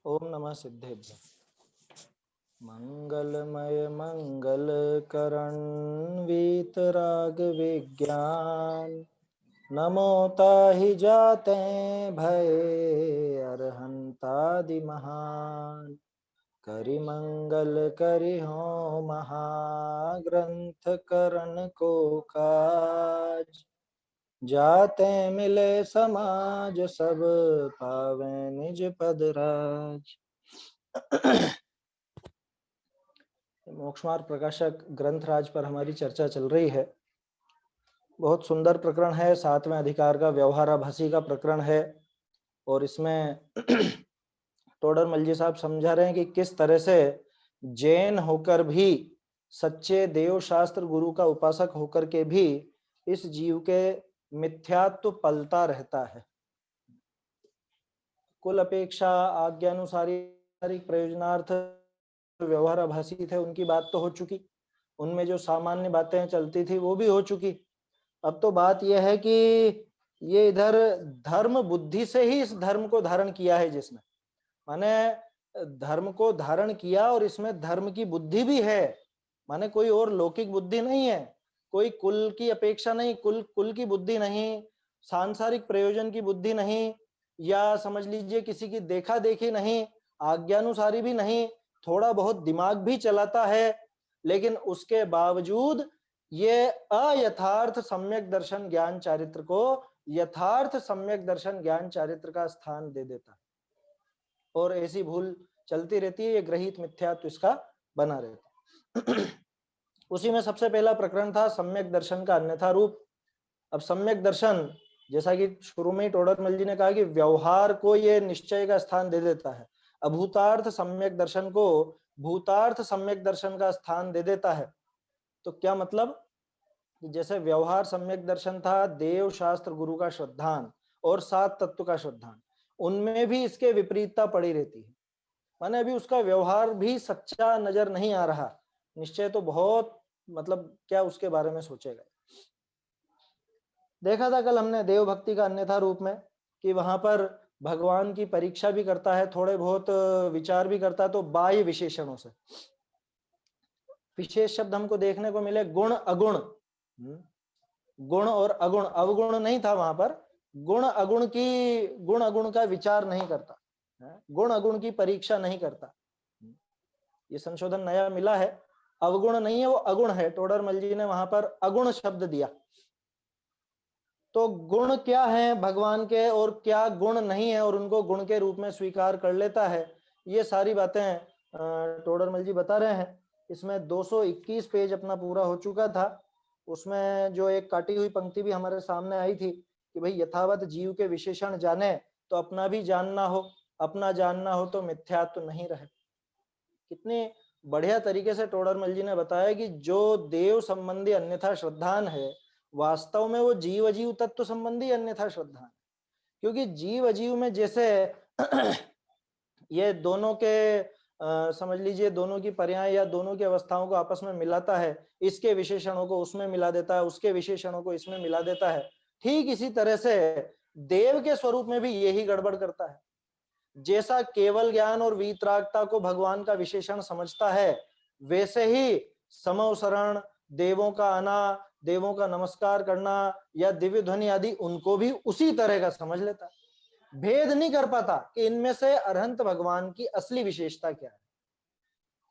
ओम नमः सिद्धेभ्य। मंगलमय मंगल करण वीतराग विज्ञान नमो ताहि जाते भय अरहंतादि महान करि मंगल करि हो महाग्रंथ करण को काज जाते मिले समाज सब पावे निज पद राज। मोक्ष मार्ग प्रकाशक ग्रंथराज पर हमारी चर्चा चल रही है। बहुत सुंदर प्रकरण है, 7वें अधिकार का व्यवहाराभासी का प्रकरण है और इसमें टोडरमल जी साहब समझा रहे हैं कि किस तरह से जैन होकर भी, सच्चे देव शास्त्र गुरु का उपासक होकर के भी इस जीव के मिथ्यात्व पलता रहता है। कुल अपेक्षा, आज्ञानुसारी, प्रयोजनार्थ, व्यवहाराभासी थे, उनकी बात तो हो चुकी। उनमें जो सामान्य बातें चलती थी वो भी हो चुकी। अब तो बात यह है कि ये इधर धर्म बुद्धि से ही इस धर्म को धारण किया है, जिसने माने धर्म को धारण किया और इसमें धर्म की बुद्धि भी है। माने कोई और लौकिक बुद्धि नहीं है, कोई कुल की अपेक्षा नहीं, कुल की बुद्धि नहीं, सांसारिक प्रयोजन की बुद्धि नहीं, या समझ लीजिए किसी की देखा देखी नहीं, आज्ञानुसारी भी नहीं, थोड़ा बहुत दिमाग भी चलाता है, लेकिन उसके बावजूद ये अयथार्थ सम्यक दर्शन ज्ञान चारित्र को यथार्थ सम्यक दर्शन ज्ञान चारित्र का स्थान दे देता है और ऐसी भूल चलती रहती है। ये ग्रहित मिथ्यात्व इसका बना रहता है। उसी में सबसे पहला प्रकरण था सम्यक दर्शन का अन्यथा रूप। अब सम्यक दर्शन, जैसा कि शुरू में ही टोडरमल जी ने कहा कि व्यवहार को ये निश्चय का स्थान दे देता है, अभूतार्थ सम्यक दर्शन को भूतार्थ सम्यक दर्शन का स्थान दे देता है। तो क्या मतलब, जैसे व्यवहार सम्यक दर्शन था देव शास्त्र गुरु का श्रद्धान और 7 तत्व का श्रद्धान, उनमें भी इसके विपरीतता पड़ी रहती है। माने अभी उसका व्यवहार भी सच्चा नजर नहीं आ रहा, निश्चय तो बहुत, मतलब क्या उसके बारे में सोचेगा। देखा था कल हमने देव भक्ति का अन्यथा रूप में कि वहां पर भगवान की परीक्षा भी करता है, थोड़े बहुत विचार भी करता है, तो बाह्य विशेषणों से। विशेष शब्द हमको देखने को मिले गुण अगुण, गुण और अगुण, अवगुण नहीं था वहां पर, गुण अगुण का विचार नहीं करता, गुण अगुण की परीक्षा नहीं करता। ये संशोधन नया मिला है, अवगुण नहीं है वो अगुण है। टोडरमल जी ने वहां पर अगुण शब्द दिया। तो गुण क्या है भगवान के और क्या गुण नहीं है और उनको गुण के रूप में स्वीकार कर लेता है, ये सारी बातें टोडरमल जी बता रहे हैं। इसमें 221 पेज अपना पूरा हो चुका था। उसमें जो एक काटी हुई पंक्ति भी हमारे सामने आई थी कि भाई यथावत जीव के विशेषण जाने तो अपना भी जानना हो, अपना जानना हो तो मिथ्यात्व नहीं रहे। कितने बढ़िया तरीके से टोडरमल जी ने बताया कि जो देव संबंधी अन्यथा श्रद्धान है, वास्तव में वो जीव अजीव तत्व संबंधी अन्यथा श्रद्धान, क्योंकि जीव अजीव में जैसे ये दोनों के समझ लीजिए दोनों की पर्याय या दोनों की अवस्थाओं को आपस में मिलाता है, इसके विशेषणों को उसमें मिला देता है, उसके विशेषणों को इसमें मिला देता है, ठीक इसी तरह से देव के स्वरूप में भी यही गड़बड़ करता है। जैसा केवल ज्ञान और वीतरागता को भगवान का विशेषण समझता है, वैसे ही समवसरण, देवों का आना, देवों का नमस्कार करना या दिव्य ध्वनि आदि उनको भी उसी तरह का समझ लेता है। भेद नहीं कर पाता कि इनमें से अरहंत भगवान की असली विशेषता क्या है,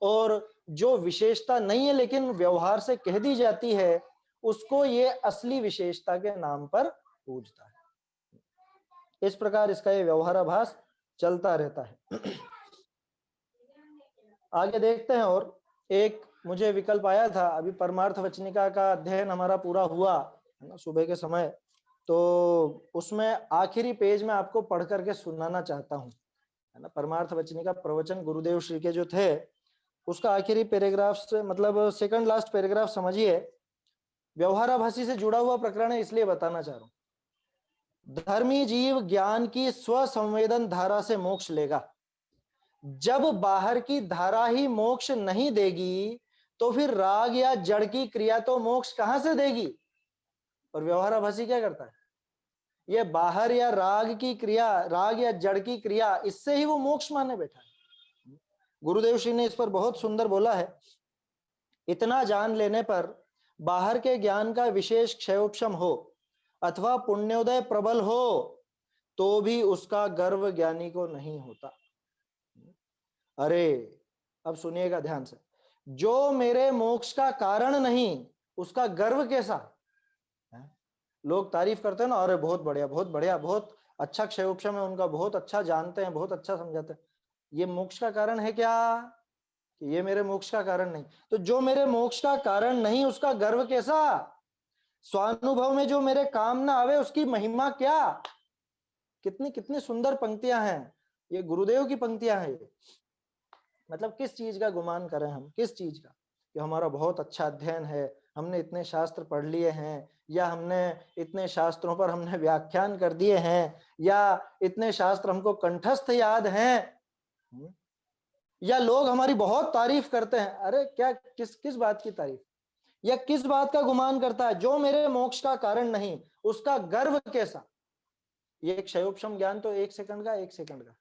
और जो विशेषता नहीं है लेकिन व्यवहार से कह दी जाती है, उसको ये असली विशेषता के नाम पर पूजता है। इस प्रकार इसका ये व्यवहाराभास चलता रहता है। आगे देखते हैं। और एक मुझे विकल्प आया था, अभी परमार्थ वचनिका का अध्ययन हमारा पूरा हुआ है ना सुबह के समय, तो उसमें आखिरी पेज में आपको पढ़ करके सुनाना चाहता हूँ, है ना। परमार्थ वचनिका प्रवचन गुरुदेव श्री के जो थे, उसका आखिरी पैराग्राफ से, मतलब सेकंड लास्ट पैराग्राफ समझिए, व्यवहाराभासी से जुड़ा हुआ प्रकरण है इसलिए बताना चाह रहा हूँ। धर्मी जीव ज्ञान की स्वसंवेदन धारा से मोक्ष लेगा। जब बाहर की धारा ही मोक्ष नहीं देगी तो फिर राग या जड़ की क्रिया तो मोक्ष कहां से देगी। और व्यवहाराभासी क्या करता है, ये बाहर या राग की क्रिया, राग या जड़ की क्रिया, इससे ही वो मोक्ष माने बैठा है। गुरुदेव श्री ने इस पर बहुत सुंदर बोला है, इतना जान लेने पर बाहर के ज्ञान का विशेष क्षयोपशम हो अथवा पुण्योदय प्रबल हो तो भी उसका गर्व ज्ञानी को नहीं होता। अरे अब सुनिएगा ध्यान से, जो मेरे मोक्ष का कारण नहीं उसका गर्व कैसा है? लोग तारीफ करते हैं ना, अरे बहुत बढ़िया, बहुत बढ़िया, बहुत अच्छा क्षयोपशम है उनका, बहुत अच्छा जानते हैं, बहुत अच्छा समझाते हैं। ये मोक्ष का कारण है क्या? कि ये मेरे मोक्ष का कारण नहीं। तो जो मेरे मोक्ष का कारण नहीं उसका गर्व कैसा? स्वानुभव में जो मेरे काम ना आवे उसकी महिमा क्या? कितनी कितनी सुंदर पंक्तियां हैं, ये गुरुदेव की पंक्तियां हैं। ये मतलब किस चीज का गुमान करें हम, किस चीज का? कि हमारा बहुत अच्छा अध्ययन है, हमने इतने शास्त्र पढ़ लिए हैं, या हमने इतने शास्त्रों पर हमने व्याख्यान कर दिए हैं, या इतने शास्त्र हमको कंठस्थ याद हैं, या लोग हमारी बहुत तारीफ करते हैं। अरे क्या, किस किस बात की तारीफ, या किस बात का गुमान करता है? जो मेरे मोक्ष का कारण नहीं उसका गर्व कैसा? ये क्षयोपशम ज्ञान तो 1 सेकंड का, 1 सेकंड का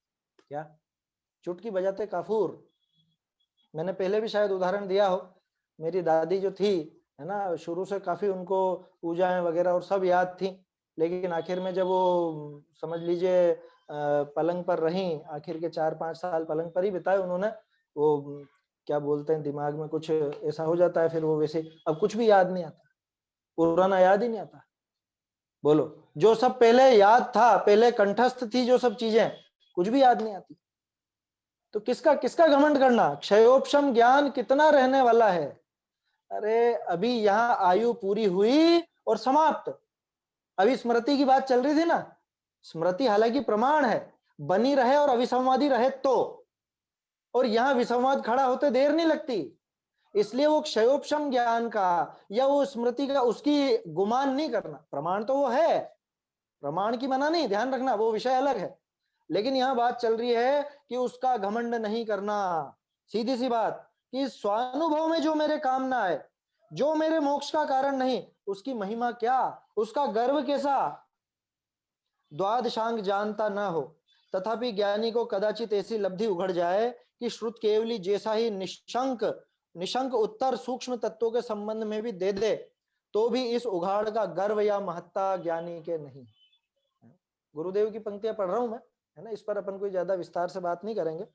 क्या, चुटकी बजाते काफूर। मैंने पहले भी शायद उदाहरण दिया हो, मेरी दादी जो थी है ना, शुरू से काफी उनको पूजाएं वगैरह और सब याद थी, लेकिन आखिर में जब वो समझ लीजिए पलंग पर रही, आखिर के 4-5 साल पलंग पर ही बिताए उन्होंने, वो क्या बोलते हैं, दिमाग में कुछ ऐसा हो जाता है, फिर वो वैसे अब कुछ भी याद नहीं आता, पुराना याद ही नहीं आता। बोलो, जो सब पहले याद था, पहले कंठस्थ थी जो सब चीजें, कुछ भी याद नहीं आती। तो किसका किसका घमंड करना? क्षयोपशम ज्ञान कितना रहने वाला है? अरे अभी यहाँ आयु पूरी हुई और समाप्त। अभी स्मृति की बात चल रही थी ना, स्मृति हालांकि प्रमाण है, बनी रहे और अविसंवादी रहे तो, और यहाँ विसंवाद खड़ा होते देर नहीं लगती। इसलिए वो क्षयोपशम ज्ञान का या वो स्मृति का उसकी गुमान नहीं करना, प्रमाण तो वो है, प्रमाण की मना नहीं, ध्यान रखना, वो विषय अलग है। लेकिन यहां बात चल रही है कि उसका घमंड नहीं करना। सीधी सी बात, कि स्वानुभव में जो मेरे काम ना आए, जो मेरे मोक्ष का कारण नहीं, उसकी महिमा क्या, उसका गर्व कैसा? द्वादशांग जानता न हो तथापि ज्ञानी को कदाचित ऐसी लब्धि उघड़ जाए कि श्रुत केवली जैसा ही निशंक निशंक उत्तर सूक्ष्म तत्वों के संबंध में भी दे दे तो भी इस उघाड़ का गर्व या महत्ता ज्ञानी के नहीं। गुरुदेव की पंक्तियां पढ़ रहा हूं मैं, है ना, इस पर अपन कोई ज्यादा विस्तार से बात नहीं करेंगे।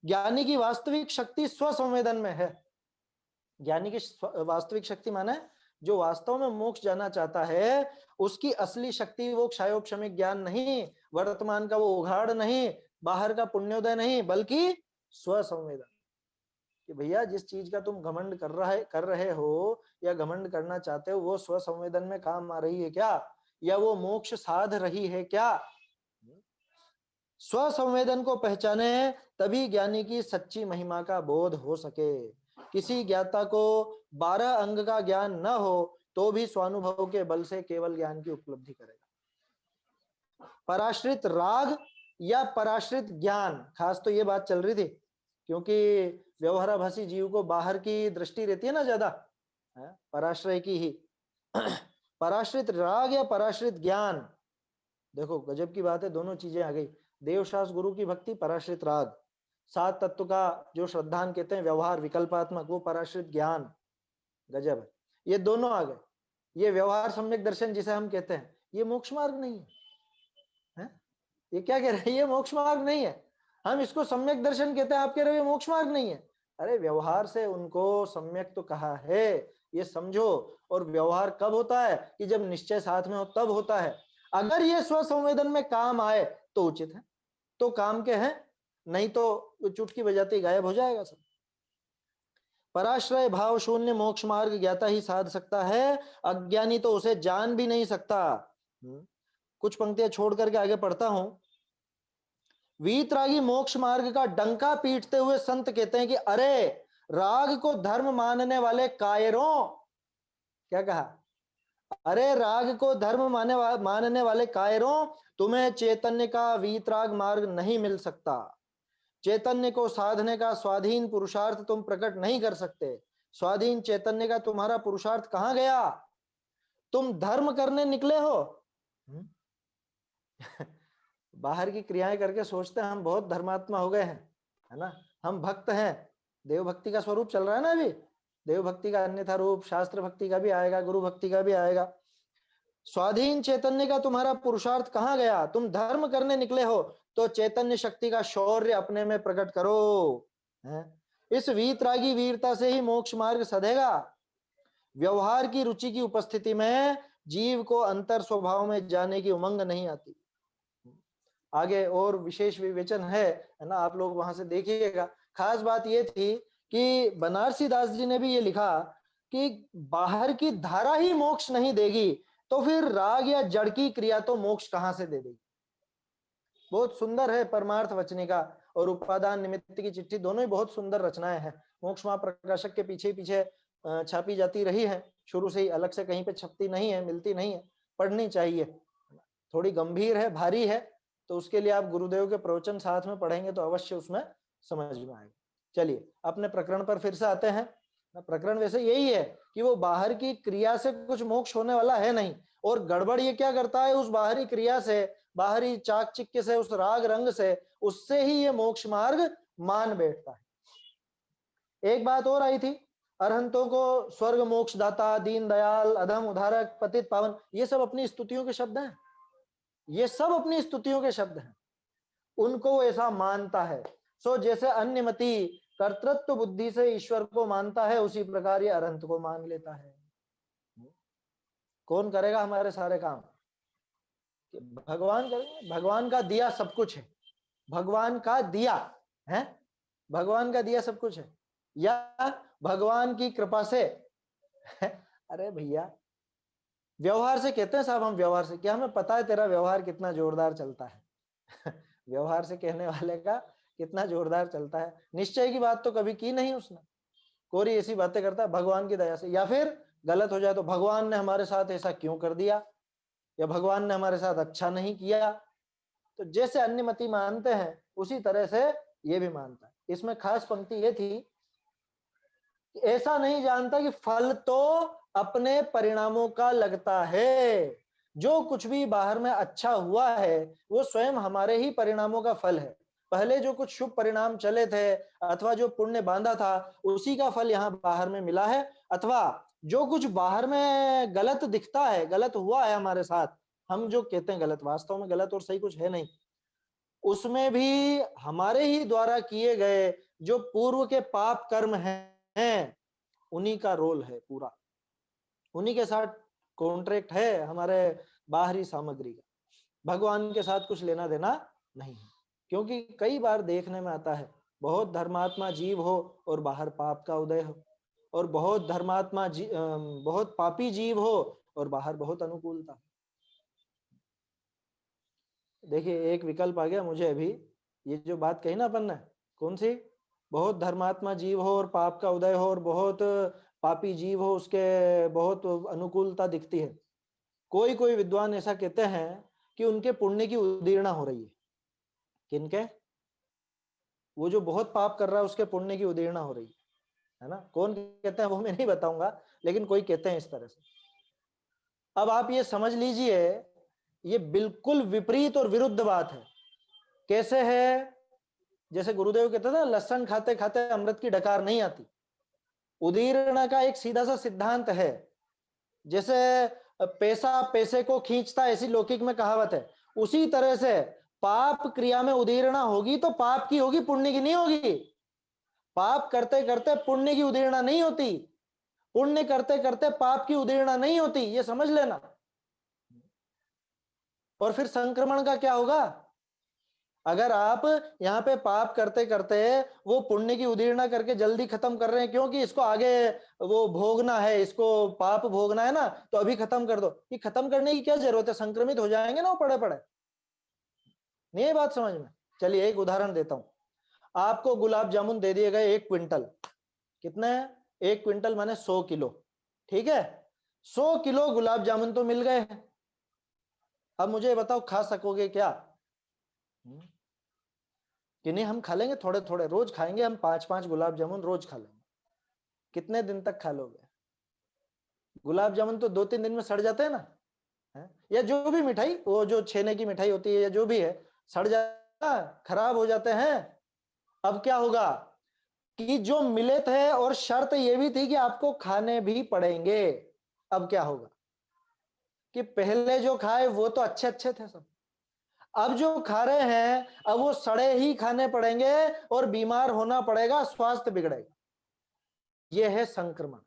ज्ञानी की वास्तविक शक्ति स्वसंवेदन में है। ज्ञानी की वास्तविक शक्ति माने जो वास्तव में मोक्ष जाना चाहता है, उसकी असली शक्ति वो क्षयोपशमिक ज्ञान नहीं, वर्तमान का वो उघाड़ नहीं, बाहर का पुण्योदय नहीं, बल्कि स्वसंवेदन। कि भैया जिस चीज का तुम घमंड कर रहे हो या घमंड करना चाहते हो, वो स्वसंवेदन में काम आ रही है क्या, या वो मोक्ष साध रही है क्या? स्वसंवेदन को पहचाने तभी ज्ञानी की सच्ची महिमा का बोध हो सके। किसी ज्ञाता को 12 अंग का ज्ञान न हो तो भी स्वानुभव के बल से केवल ज्ञान की उपलब्धि करेगा। पराश्रित राग या पराश्रित ज्ञान, खास तो ये बात चल रही थी क्योंकि व्यवहाराभासी जीव को बाहर की दृष्टि रहती है ना ज्यादा, पराश्रय की ही। पराश्रित राग या पराश्रित ज्ञान, देखो गजब की बात है, दोनों चीजें आ गई। देवशास्त्र गुरु की भक्ति पराश्रित राग, 7 तत्व का जो श्रद्धान कहते हैं व्यवहार विकल्पात्मक, वो पराश्रित ज्ञान, गजब है। ये दोनों आ गए। ये व्यवहार सम्यक दर्शन जिसे हम कहते हैं, ये मोक्ष मार्ग नहीं है, ये क्या कह रहे हैं, ये मोक्ष मार्ग नहीं है। हम इसको सम्यक दर्शन कहते हैं, आप कह रहे हो ये मोक्ष मार्ग नहीं है। अरे व्यवहार से उनको सम्यक तो कहा है, ये समझो। और व्यवहार कब होता है? कि जब निश्चय साथ में हो तब होता है। अगर ये स्वसंवेदन में काम आए तो उचित है, तो काम के हैं, नहीं तो चुटकी बजाते गायब हो जाएगा सब। पराश्रय भाव शून्य मोक्ष मार्ग ज्ञाता ही साध सकता है, अज्ञानी तो उसे जान भी नहीं सकता। कुछ पंक्तियां छोड़ करके आगे पढ़ता हूं। वीतरागी मोक्ष मार्ग का डंका पीटते हुए संत कहते हैं कि अरे राग को धर्म मानने वाले कायरों, क्या कहा? अरे राग को धर्म मानने वाले कायरों, तुम्हें चैतन्य का वीतराग मार्ग नहीं मिल सकता। चैतन्य को साधने का स्वाधीन पुरुषार्थ तुम प्रकट नहीं कर सकते। स्वाधीन चैतन्य का तुम्हारा पुरुषार्थ कहां गया? तुम धर्म करने निकले हो, बाहर की क्रियाएं करके सोचते हैं हम बहुत धर्मात्मा हो गए हैं, है ना, हम भक्त हैं। देव भक्ति का स्वरूप चल रहा है ना अभी, देव भक्ति का अन्यथा रूप शास्त्र भक्ति का भी आएगा, गुरु भक्ति का भी आएगा। स्वाधीन चैतन्य का तुम्हारा पुरुषार्थ कहाँ गया? तुम धर्म करने निकले हो तो चैतन्य शक्ति का शौर्य अपने में प्रकट करो, है? इस वीतरागी वीरता से ही मोक्ष मार्ग सधेगा। व्यवहार की रुचि की उपस्थिति में जीव को अंतर स्वभाव में जाने की उमंग नहीं आती। आगे और विशेष विवेचन है ना, आप लोग वहां से देखिएगा। खास बात ये थी कि बनारसी दास जी ने भी ये लिखा कि बाहर की धारा ही मोक्ष नहीं देगी तो फिर राग या जड़ की क्रिया तो मोक्ष कहां से दे देगी। बहुत सुंदर है परमार्थ वचनिका और उपादान निमित्त की चिट्ठी, दोनों ही बहुत सुंदर रचनाएं हैं। मोक्ष महाप्रकाशक के पीछे पीछे छापी जाती रही है, शुरू से ही, अलग से कहीं पे छपती नहीं है, मिलती नहीं है, पढ़नी चाहिए। थोड़ी गंभीर है, भारी है, तो उसके लिए आप गुरुदेव के प्रवचन साथ में पढ़ेंगे तो अवश्य उसमें समझ में आएगा। चलिए अपने प्रकरण पर फिर से आते हैं। प्रकरण वैसे यही है कि वो बाहर की क्रिया से कुछ मोक्ष होने वाला है नहीं, और गड़बड़ ये क्या करता है, उस बाहरी क्रिया से, बाहरी चाकचिक्य से, उस राग रंग से, उससे ही ये मोक्ष मार्ग मान बैठता है। एक बात और आई थी, अरहंतों को स्वर्ग मोक्ष दाता, दीन दयाल, अधम उद्धारक, पतित पावन, ये सब अपनी स्तुतियों के शब्द हैं, ये सब अपनी स्तुतियों के शब्द हैं, उनको वो ऐसा मानता है। सो जैसे अन्यमति कर्तृत्व बुद्धि से ईश्वर को मानता है, उसी प्रकार ये अरहंत को मान लेता है। कौन करेगा हमारे सारे काम? भगवान करेंगे। भगवान का दिया सब कुछ है, भगवान का दिया है, भगवान का दिया सब कुछ है, या भगवान की कृपा से अरे भैया, व्यवहार से कहते हैं साहब, हम व्यवहार से, क्या हमें पता है तेरा व्यवहार कितना जोरदार चलता है? व्यवहार से कहने वाले का कितना जोरदार चलता है, निश्चय की बात तो कभी की नहीं उसने, कोई ऐसी बातें करता है भगवान की दया से, या फिर गलत हो जाए तो भगवान ने हमारे साथ ऐसा क्यों कर दिया, या भगवान ने हमारे साथ अच्छा नहीं किया। तो जैसे अन्यमति मानते हैं उसी तरह से ये भी मानता है। इसमें खास पंक्ति ये थी कि ऐसा नहीं जानता कि फल तो अपने परिणामों का लगता है, जो कुछ भी बाहर में अच्छा हुआ है वो स्वयं हमारे ही परिणामों का फल है। पहले जो कुछ शुभ परिणाम चले थे अथवा जो पुण्य बांधा था उसी का फल यहाँ बाहर में मिला है, अथवा जो कुछ बाहर में गलत दिखता है, गलत हुआ है हमारे साथ, हम जो कहते हैं गलत, वास्तव में गलत और सही कुछ है नहीं, उसमें भी हमारे ही द्वारा किए गए जो पूर्व के पाप कर्म हैं उन्हीं का रोल है पूरा, उन्हीं के साथ कॉन्ट्रैक्ट है हमारे बाहरी सामग्री का, भगवान के साथ कुछ लेना देना नहीं है। क्योंकि कई बार देखने में आता है बहुत धर्मात्मा जीव हो और बाहर पाप का उदय हो, और बहुत धर्मात्मा बहुत पापी जीव हो और बाहर बहुत अनुकूलता। देखिए एक विकल्प आ गया मुझे अभी, ये जो बात कही ना अपन ने, कौन सी, बहुत धर्मात्मा जीव हो और पाप का उदय हो और बहुत पापी जीव हो उसके बहुत अनुकूलता दिखती है। कोई कोई विद्वान ऐसा कहते हैं कि उनके पुण्य की उदीर्णा हो रही है। किनके? वो जो बहुत पाप कर रहा है उसके पुण्य की उदीर्णा हो रही है ना। कौन कहते हैं वो मैं नहीं बताऊंगा, लेकिन कोई कहते हैं इस तरह से। अब आप ये समझ लीजिए ये बिल्कुल विपरीत और विरुद्ध बात है। कैसे है? जैसे गुरुदेव कहते थे लहसन खाते खाते अमृत की डकार नहीं आती, उदीर्ण का एक सीधा सा सिद्धांत है। जैसे पैसा पैसे को खींचता, ऐसी लौकिक में कहावत है, उसी तरह से पाप क्रिया में उदीर्णा होगी तो पाप की होगी, पुण्य की नहीं होगी। पाप करते करते पुण्य की उदीर्णा नहीं होती, पुण्य करते करते पाप की उदीर्णा नहीं होती, ये समझ लेना। और फिर संक्रमण का क्या होगा? अगर आप यहाँ पे पाप करते करते वो पुण्य की उदीर्णा करके जल्दी खत्म कर रहे हैं, क्योंकि इसको आगे वो भोगना है, इसको पाप भोगना है ना, तो अभी खत्म कर दो, ये खत्म करने की क्या जरूरत है, संक्रमित हो जाएंगे ना वो पड़े पड़े। नहीं, बात समझ में? चलिए एक उदाहरण देता हूं। आपको गुलाब जामुन दे दिए गए 1 क्विंटल, कितने? 1 क्विंटल माने 100 किलो, ठीक है। 100 किलो गुलाब जामुन तो मिल गए हैं। अब मुझे बताओ खा सकोगे क्या? कि नहीं, हम खा लेंगे थोड़े थोड़े, रोज खाएंगे हम 5-5 गुलाब जामुन रोज खा लेंगे। कितने दिन तक खा लोगे? गुलाब जामुन तो 2-3 दिन में सड़ जाते हैं ना, है? या जो भी मिठाई, वो जो छेने की मिठाई होती है या जो भी है, सड़ जाता, खराब हो जाते हैं। अब क्या होगा कि जो मिले थे और शर्त ये भी थी कि आपको खाने भी पड़ेंगे, अब क्या होगा कि पहले जो खाए वो तो अच्छे अच्छे थे सब, अब जो खा रहे हैं अब वो सड़े ही खाने पड़ेंगे और बीमार होना पड़ेगा, स्वास्थ्य बिगड़ेगा। ये है संक्रमण।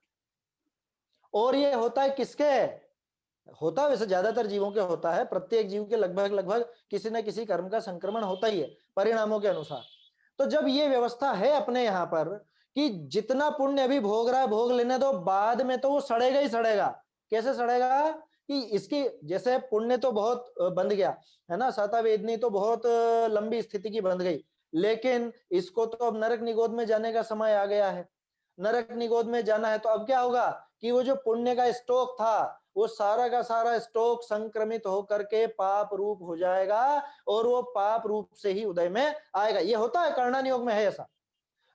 और ये होता है किसके? होता है वैसे ज्यादातर जीवों के होता है, प्रत्येक जीव के लगभग लगभग किसी न किसी कर्म का संक्रमण होता ही है परिणामों के अनुसार। तो जब ये व्यवस्था है अपने यहाँ पर कि जितना पुण्य अभी भोग रहा है भोग लेने दो, बाद में तो वो सड़ेगा ही सड़ेगा। कैसे सड़ेगा कि इसकी जैसे पुण्य तो बहुत बंध गया है ना, साता वेदनी तो बहुत लंबी स्थिति की बंध गई, लेकिन इसको तो अब नरक निगोद में जाने का समय आ गया है। नरक निगोद में जाना है तो अब क्या होगा कि वो जो पुण्य का स्टॉक था वो सारा का सारा स्टॉक संक्रमित होकर के पाप रूप हो जाएगा और वो पाप रूप से ही उदय में आएगा। ये होता है, कर्णन योग में है ऐसा।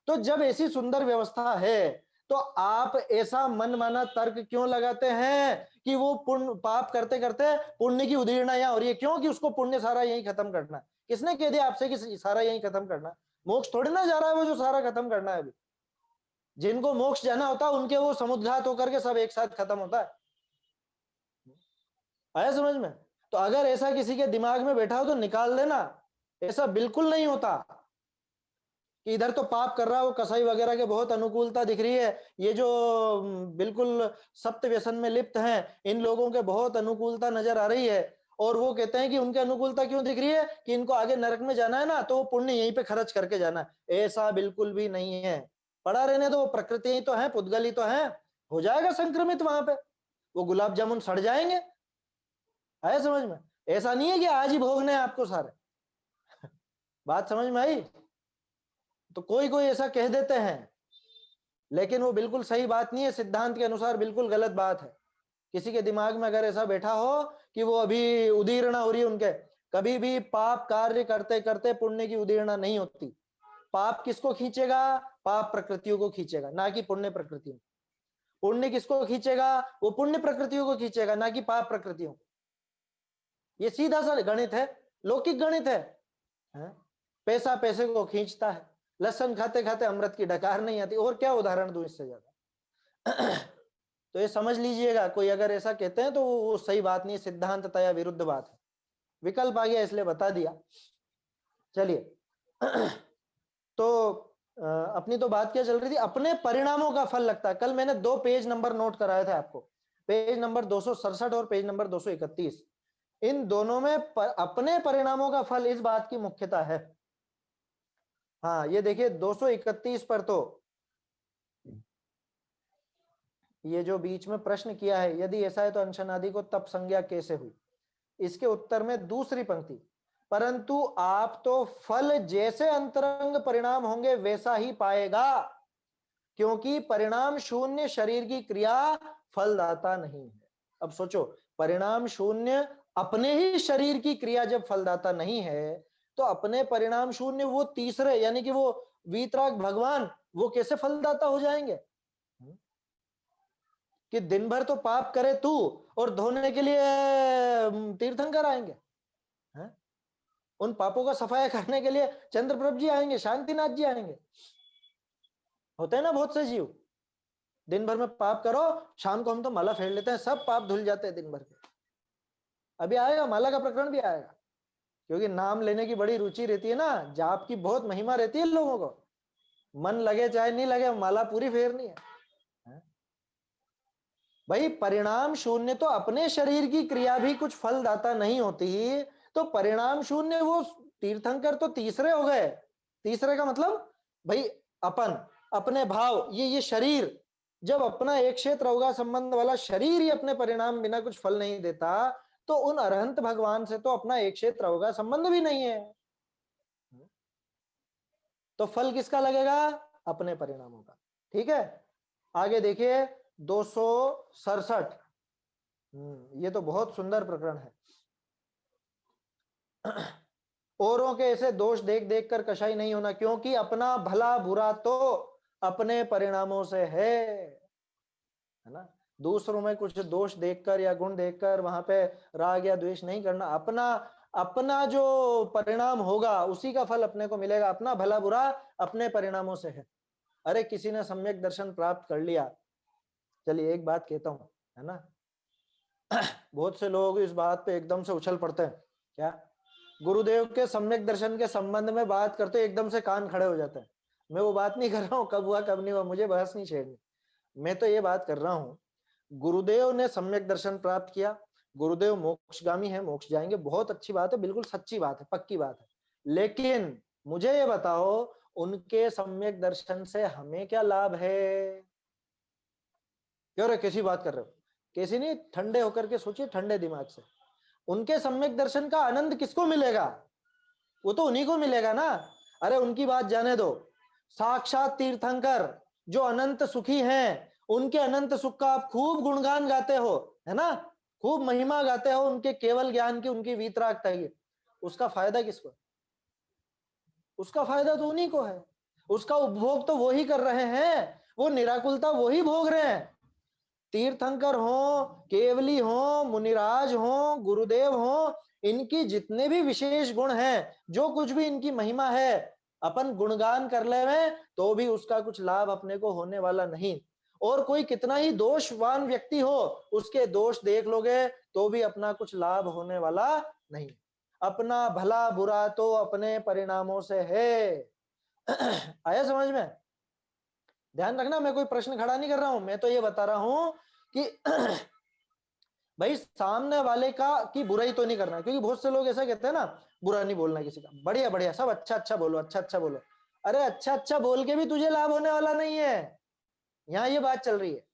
तो जब ऐसी सुंदर व्यवस्था है तो आप ऐसा मन माना तर्क क्यों लगाते हैं कि वो पुण्य पाप करते करते पुण्य की उदीर्णा यहाँ हो रही है? क्यों कि उसको पुण्य सारा यही खत्म करना है। किसने कह दिया आपसे कि सारा यही खत्म करना है? मोक्ष थोड़ी ना जा रहा है वो जो सारा खत्म करना है। अभी जिनको मोक्ष जाना होता है उनके वो समुद्घात होकर के सब एक साथ खत्म होता है। आया समझ में? तो अगर ऐसा किसी के दिमाग में बैठा हो तो निकाल देना। ऐसा बिल्कुल नहीं होता कि इधर तो पाप कर रहा हो, कसाई वगैरह के बहुत अनुकूलता दिख रही है, ये जो बिल्कुल सप्त व्यसन में लिप्त हैं इन लोगों के बहुत अनुकूलता नजर आ रही है, और वो कहते हैं कि उनके अनुकूलता क्यों दिख रही है कि इनको आगे नरक में जाना है ना, तो वो पुण्य यहीं पे खर्च करके जाना है। ऐसा बिल्कुल भी नहीं है। पड़ा रहने दो, प्रकृति ही तो है, पुद्गल ही तो है, हो जाएगा संक्रमित वहां पे, वो गुलाब जामुन सड़ जाएंगे। आया समझ में? ऐसा नहीं है कि आज ही भोगने हैं आपको सारे। बात समझ में आई? तो कोई कोई ऐसा कह देते हैं, लेकिन वो बिल्कुल सही बात नहीं है, सिद्धांत के अनुसार बिल्कुल गलत बात है। किसी के दिमाग में अगर ऐसा बैठा हो कि वो अभी उदीर्णा हो रही है उनके, कभी भी पाप कार्य करते करते पुण्य की उदीर्णा नहीं होती। पाप किसको खींचेगा? पाप प्रकृतियों को खींचेगा, ना कि पुण्य प्रकृतियों। पुण्य किसको खींचेगा? वो पुण्य प्रकृतियों को खींचेगा, ना कि पाप प्रकृतियों। ये सीधा सा गणित है, लौकिक गणित है। पैसा पैसे को खींचता है, लहसन खाते खाते अमृत की डकार नहीं आती। और क्या उदाहरण दूं इससे ज्यादा? तो ये समझ लीजिएगा, कोई अगर ऐसा कहते हैं तो वो सही बात नहीं, सिद्धांततया विरुद्ध बात है। विकल्प आ गया इसलिए बता दिया। चलिए तो अपनी तो बात क्या चल रही थी, अपने परिणामों का फल लगता है। कल मैंने 2 पेज नंबर नोट कराए थे आपको, पेज नंबर 267 और पेज नंबर 231। इन दोनों में अपने परिणामों का फल, इस बात की मुख्यता है। हाँ ये देखिए 231 पर तो ये जो बीच में प्रश्न किया है, यदि ऐसा है तो अंशनादि को तप संज्ञा कैसे हुई, इसके उत्तर में दूसरी पंक्ति, परंतु आप तो फल जैसे अंतरंग परिणाम होंगे वैसा ही पाएगा, क्योंकि परिणाम शून्य शरीर की क्रिया फलदाता नहीं है। अब सोचो, परिणाम शून्य अपने ही शरीर की क्रिया जब फलदाता नहीं है, तो अपने परिणाम शून्य वो तीसरे यानी कि वो वीतराग भगवान, वो कैसे फलदाता हो जाएंगे? कि दिन भर तो पाप करे तू और धोने के लिए तीर्थंकर आएंगे हैं? उन पापों का सफाया करने के लिए चंद्रप्रभ जी आएंगे, शांतिनाथ जी आएंगे। होते हैं ना बहुत से जीव, दिन भर में पाप करो, शाम को हम तो माला फेर लेते हैं, सब पाप धुल जाते हैं दिन भर के। अभी आएगा माला का प्रकरण भी आएगा, क्योंकि नाम लेने की बड़ी रुचि रहती है ना, जाप की बहुत महिमा रहती है लोगों को, मन लगे चाहे नहीं लगे माला पूरी फेरनी है। भाई परिणाम शून्य तो अपने शरीर की क्रिया भी कुछ फलदाता नहीं होती, तो परिणाम शून्य वो तीर्थंकर तो तीसरे हो गए। तीसरे का मतलब भाई अपन अपने भाव, ये शरीर जब अपना एक क्षेत्र होगा संबंध वाला शरीर ही अपने परिणाम बिना कुछ फल नहीं देता, तो उन अरहंत भगवान से तो अपना एक क्षेत्र होगा संबंध भी नहीं है, तो फल किसका लगेगा? अपने परिणामों का। ठीक है, आगे देखिए 267। ये तो बहुत सुंदर प्रकरण है। औरों के ऐसे दोष देख देख कर कसाई नहीं होना, क्योंकि अपना भला बुरा तो अपने परिणामों से है ना। दूसरों में कुछ दोष देखकर या गुण देखकर वहां पे राग या द्वेष नहीं करना। अपना अपना जो परिणाम होगा उसी का फल अपने को मिलेगा। अपना भला बुरा अपने परिणामों से है। अरे किसी ने सम्यक दर्शन प्राप्त कर लिया, चलिए एक बात कहता हूं, है ना, बहुत से लोग इस बात पे एकदम से उछल पड़ते हैं, क्या गुरुदेव के सम्यक दर्शन के संबंध में बात करते एकदम से कान खड़े हो जाते हैं। मैं वो बात नहीं कर रहा हूँ कब हुआ कब नहीं हुआ, मुझे बहस नहीं छेड़नी। मैं तो ये बात कर रहा हूँ, गुरुदेव ने सम्यक दर्शन प्राप्त किया, गुरुदेव मोक्षगामी है, मोक्ष जाएंगे, बहुत अच्छी बात है, बिल्कुल सच्ची बात है, पक्की बात है। लेकिन मुझे ये बताओ, उनके सम्यक दर्शन से हमें क्या लाभ है? क्यों रे, कैसी बात कर रहे हो? कैसी नहीं, ठंडे होकर के सोचिए, ठंडे दिमाग से। उनके सम्यक दर्शन का आनंद किसको मिलेगा? वो तो उन्हीं को मिलेगा ना। अरे उनकी बात जाने दो, साक्षात तीर्थंकर जो अनंत सुखी हैं, उनके अनंत सुख का आप खूब गुणगान गाते हो, है ना, खूब महिमा गाते हो उनके केवल ज्ञान की, उनकी वीतरागता की। उसका फायदा किसको? उसका फायदा तो उन्हीं को है। उसका उपभोग तो वो ही कर रहे हैं, वो निराकुलता वो ही भोग रहे हैं। तीर्थंकर हो, केवली हो, मुनिराज हो, गुरुदेव हो, इनकी जितने भी विशेष गुण हैं, जो कुछ भी इनकी महिमा है, अपन गुणगान कर ले में तो भी उसका कुछ लाभ अपने को होने वाला नहीं। और कोई कितना ही दोषवान व्यक्ति हो, उसके दोष देख लोगे तो भी अपना कुछ लाभ होने वाला नहीं। अपना भला बुरा तो अपने परिणामों से है। आया समझ में? ध्यान रखना, मैं कोई प्रश्न खड़ा नहीं कर रहा हूं, मैं तो ये बता रहा हूं कि भाई सामने वाले का की बुराई तो नहीं करना, क्योंकि बहुत से लोग ऐसा कहते हैं ना, बुरा नहीं बोलना किसी का, बढ़िया बढ़िया सब अच्छा अच्छा बोलो, अच्छा अच्छा बोलो। अरे अच्छा अच्छा बोल के भी तुझे लाभ होने वाला नहीं है। यहाँ ये बात चल रही है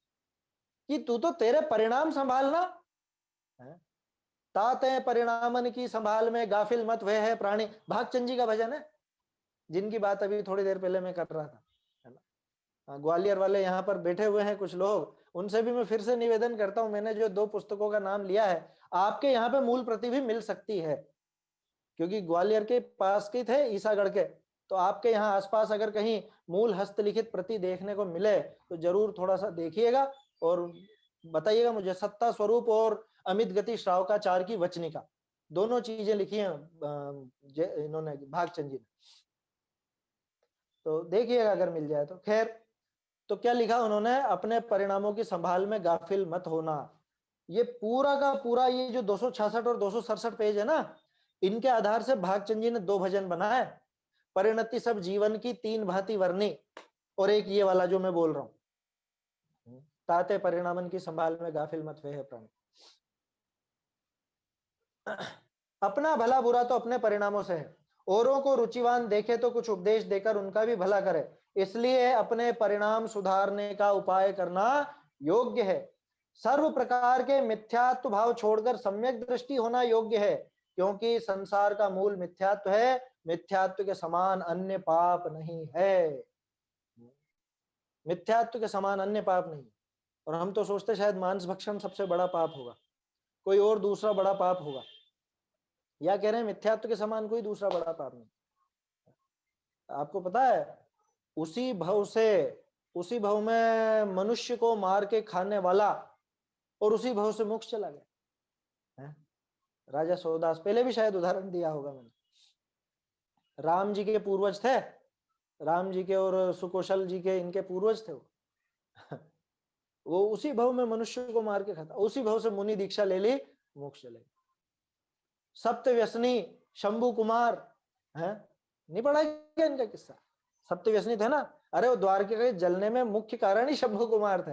कि तू तो तेरे परिणाम संभालना है। ताते परिणामन की संभाल में गाफिल मत वह है प्राणी, भागचंद जी का भजन है, जिनकी बात अभी थोड़ी देर पहले मैं कर रहा था, है ना। ग्वालियर वाले यहाँ पर बैठे हुए हैं कुछ लोग, उनसे भी मैं फिर से निवेदन करता हूं, मैंने जो 2 पुस्तकों का नाम लिया है, आपके यहाँ पे मूल प्रति भी मिल सकती है, क्योंकि ग्वालियर के पास के थे ईसागढ़ के, तो आपके यहाँ आसपास अगर कहीं मूल हस्तलिखित प्रति देखने को मिले तो जरूर थोड़ा सा देखिएगा और बताइएगा मुझे। सत्ता स्वरूप और अमित गति श्रावकाचार्य की वचनिका, दोनों चीजें लिखी हैं इन्होंने, भागचंद जी ने, तो देखिएगा अगर मिल जाए तो। खैर, तो क्या लिखा उन्होंने, अपने परिणामों की संभाल में गाफिल मत होना। ये पूरा का पूरा ये जो 266 और 267 पेज है ना, इनके आधार से भागचंद जी ने 2 भजन बनाए। परिणति सब जीवन की 3 भांति वर्णी, और एक ये वाला जो मैं बोल रहा हूं, ताते परिणामन की संभाल में गाफिल मत वे है प्राणी। अपना भला बुरा तो अपने परिणामों से है, औरों को रुचिवान देखे तो कुछ उपदेश देकर उनका भी भला करे, इसलिए अपने परिणाम सुधारने का उपाय करना योग्य है। सर्व प्रकार के मिथ्यात्व भाव छोड़कर सम्यक दृष्टि होना योग्य है, क्योंकि संसार का मूल मिथ्यात्व है, मिथ्यात्व के समान अन्य पाप नहीं है। मिथ्यात्व के समान अन्य पाप नहीं। और हम तो सोचते शायद मांस भक्षण सबसे बड़ा पाप होगा, कोई और दूसरा बड़ा पाप होगा, या कह रहे हैं मिथ्यात्व के समान कोई दूसरा बड़ा पाप नहीं। आपको पता है, उसी भव से, उसी भव में मनुष्य को मार के खाने वाला और उसी भव से मोक्ष चला गया है। राजा सोदास, पहले भी शायद उदाहरण दिया होगा मैंने, राम जी के पूर्वज थे, राम जी के और सुकौशल जी के, इनके पूर्वज थे वो उसी भव में मनुष्य को मार के खाता, उसी भव से मुनि दीक्षा ले ली, मोक्ष चले। सप्त व्यसनी शंभु कुमार है, नहीं पढ़ा क्या इनका किस्सा? सप्त व्यसनी थे ना, अरे वो द्वारका के जलने में मुख्य कारण ही शंभु कुमार थे।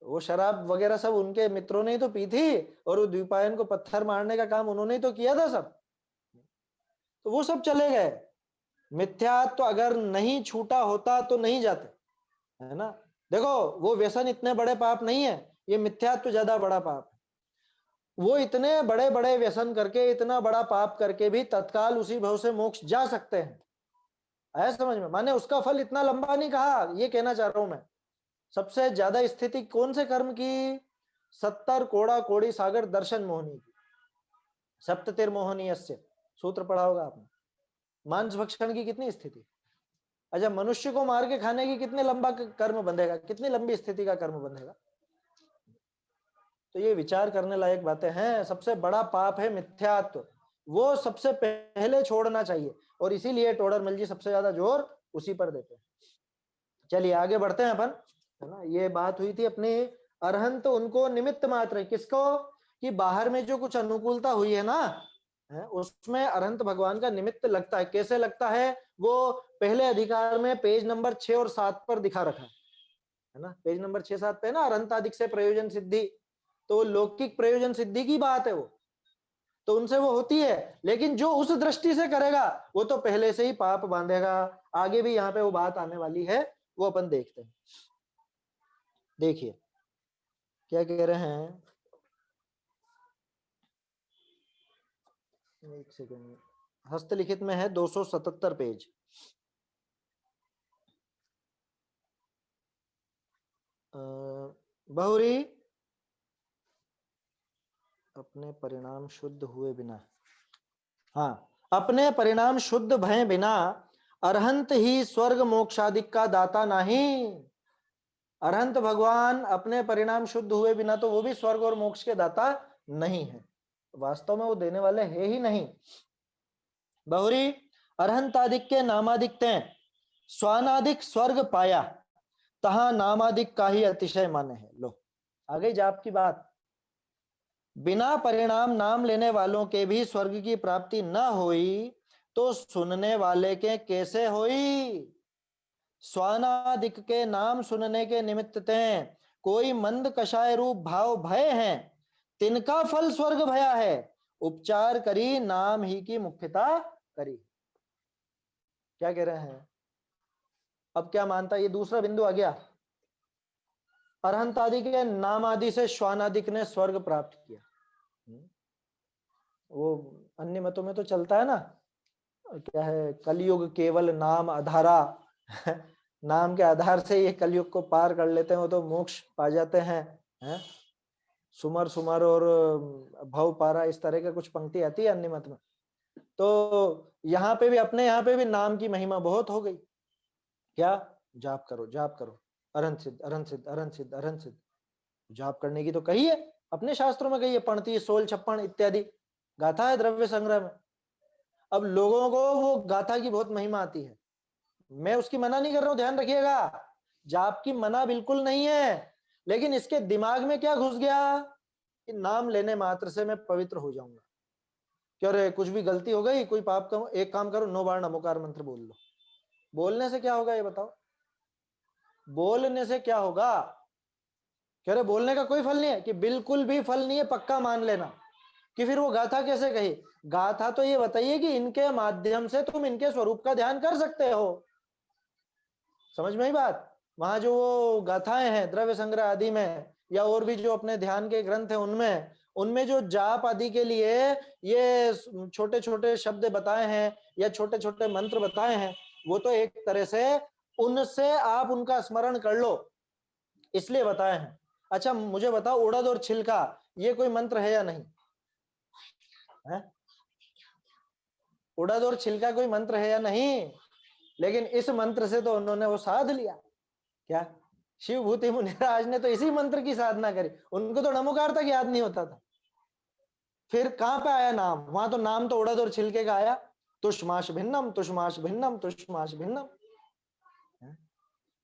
वो शराब वगैरह सब उनके मित्रों ने ही तो पी थी, और वो द्वीपायन को पत्थर मारने का काम उन्होंने ही तो किया था सब, तो वो सब चले गए। मिथ्यात्व अगर नहीं छूटा होता तो नहीं जाते, है ना। देखो वो व्यसन इतने बड़े पाप नहीं है, ये मिथ्यात्व ज्यादा बड़ा पाप है। वो इतने बड़े बड़े व्यसन करके, इतना बड़ा पाप करके भी तत्काल उसी भव से मोक्ष जा सकते हैं। आया समझ में? माने उसका फल इतना लंबा नहीं कहा, ये कहना चाह रहा हूं मैं। सबसे ज्यादा स्थिति कौन से कर्म की? 70 कोड़ा कोड़ी सागर दर्शन मोहनी की, सप्ततिर मोहनीयस्य, सूत्र पढ़ा होगा आपने। मांस भक्षण की कितनी स्थिति? अच्छा, मनुष्य को मार के खाने की कितने लंबा कर्म बंधेगा, कितनी लंबी स्थिति का कर्म बंधेगा? तो ये विचार करने लायक बातें हैं। सबसे बड़ा पाप है मिथ्यात्व, वो सबसे पहले छोड़ना चाहिए, और इसीलिए टोडरमल जी सबसे ज्यादा जोर उसी पर देते हैं। चलिए आगे बढ़ते हैं अपन, है ना। ये बात हुई थी अपनी अरहंत उनको निमित्त मात्र, किसको, कि बाहर में जो कुछ अनुकूलता हुई है ना, है, उसमें अरहंत भगवान का निमित्त लगता है। कैसे लगता है, वो पहले अधिकार में पेज नंबर 6 और 7 पर दिखा रखा है ना। पेज नंबर 6-7 पे ना, अरहंतादिक से प्रयोजन सिद्धि, तो लौकिक प्रयोजन सिद्धि की बात है वो, तो उनसे वो होती है, लेकिन जो उस दृष्टि से करेगा वो तो पहले से ही पाप बांधेगा। आगे भी यहाँ पे वो बात आने वाली है, वो अपन देखते हैं। देखिए क्या कह रहे हैं, एक सेकंड, हस्तलिखित में है 277 पेज। बहुरी अपने परिणाम शुद्ध हुए बिना, हाँ, अपने परिणाम शुद्ध भय बिना अरहंत ही स्वर्ग मोक्षादिक का दाता नहीं। अरहंत भगवान अपने परिणाम शुद्ध हुए बिना तो वो भी स्वर्ग और मोक्ष के दाता नहीं है, वास्तव में वो देने वाले है ही नहीं। बहुरी अरहंतादिक के नामादिकते स्वानादिक स्वर्ग पाया, तहां नामादिक का ही अतिशय मान्य है। लो आ गई जाप की बात। बिना परिणाम नाम लेने वालों के भी स्वर्ग की प्राप्ति न हुई तो सुनने वाले के कैसे हुई। स्वानादिक के नाम सुनने के निमित्त ते कोई मंद कषाय रूप भाव भय हैं, तिनका फल स्वर्ग भया है। उपचार करी नाम ही की मुख्यता करी। क्या कह रहे हैं, अब क्या मानता, ये दूसरा बिंदु आ गया। अरहंत आदि के नाम आदि से श्वानादिक ने स्वर्ग प्राप्त किया। वो अन्य मतों में तो चलता है ना, क्या है, कलयुग केवल नाम आधारा नाम के आधार से ये कलयुग को पार कर लेते हैं, वो तो मोक्ष पा जाते हैं, हैं? सुमर सुमर और भव पारा, इस तरह के कुछ पंक्ति आती है अन्य मत में। तो यहाँ पे भी, अपने यहाँ पे भी नाम की महिमा बहुत हो गई। क्या, जाप करो जाप करो, अरहंत सिद्ध अरहंत सिद्ध अरहंत सिद्ध अरहंत सिद्ध, जाप करने की तो कही है, अपने शास्त्रों में कही है, पणती सोल छप्पन इत्यादि गाथा है द्रव्य संग्रह में। अब लोगों को वो गाथा की बहुत महिमा आती है, मैं उसकी मना नहीं कर रहा हूं, ध्यान रखिएगा, जाप की मना बिल्कुल नहीं है, लेकिन इसके दिमाग में क्या घुस गया कि नाम लेने मात्र से मैं पवित्र हो जाऊंगा। क्या रे, कुछ भी गलती हो गई, कोई पाप का, एक काम करो, 9 बार नमोकार मंत्र बोल लो। बोलने से क्या होगा ये बताओ, बोलने से क्या होगा। कह रहे बोलने का कोई फल नहीं है, कि बिल्कुल भी फल नहीं है, पक्का मान लेना। कि फिर वो गाथा कैसे कही, गाथा तो ये बताइए कि इनके माध्यम से तुम इनके स्वरूप का ध्यान कर सकते हो। समझ में ही बात, वहां जो वो गाथाएं हैं द्रव्य संग्रह आदि में, या और भी जो अपने ध्यान के ग्रंथ हैं उनमें, उनमें जो जाप आदि के लिए ये छोटे छोटे शब्द बताए हैं या छोटे छोटे मंत्र बताए हैं, वो तो एक तरह से उनसे आप उनका स्मरण कर लो इसलिए बताए हैं। अच्छा मुझे बताओ, उड़द और छिलका ये कोई मंत्र है या नहीं है? उड़द और छिलका कोई मंत्र है या नहीं? लेकिन इस मंत्र से तो उन्होंने वो साध लिया। क्या, शिव भूति मुनिराज ने तो इसी मंत्र की साधना करी, उनको तो नमोकार तक याद नहीं होता था। फिर कहां पे आया नाम, वहां तो नाम तो उड़द और छिलके का आया, तुष्माश भिन्नम तुष्माश भिन्नम तुष्माश भिन्नम।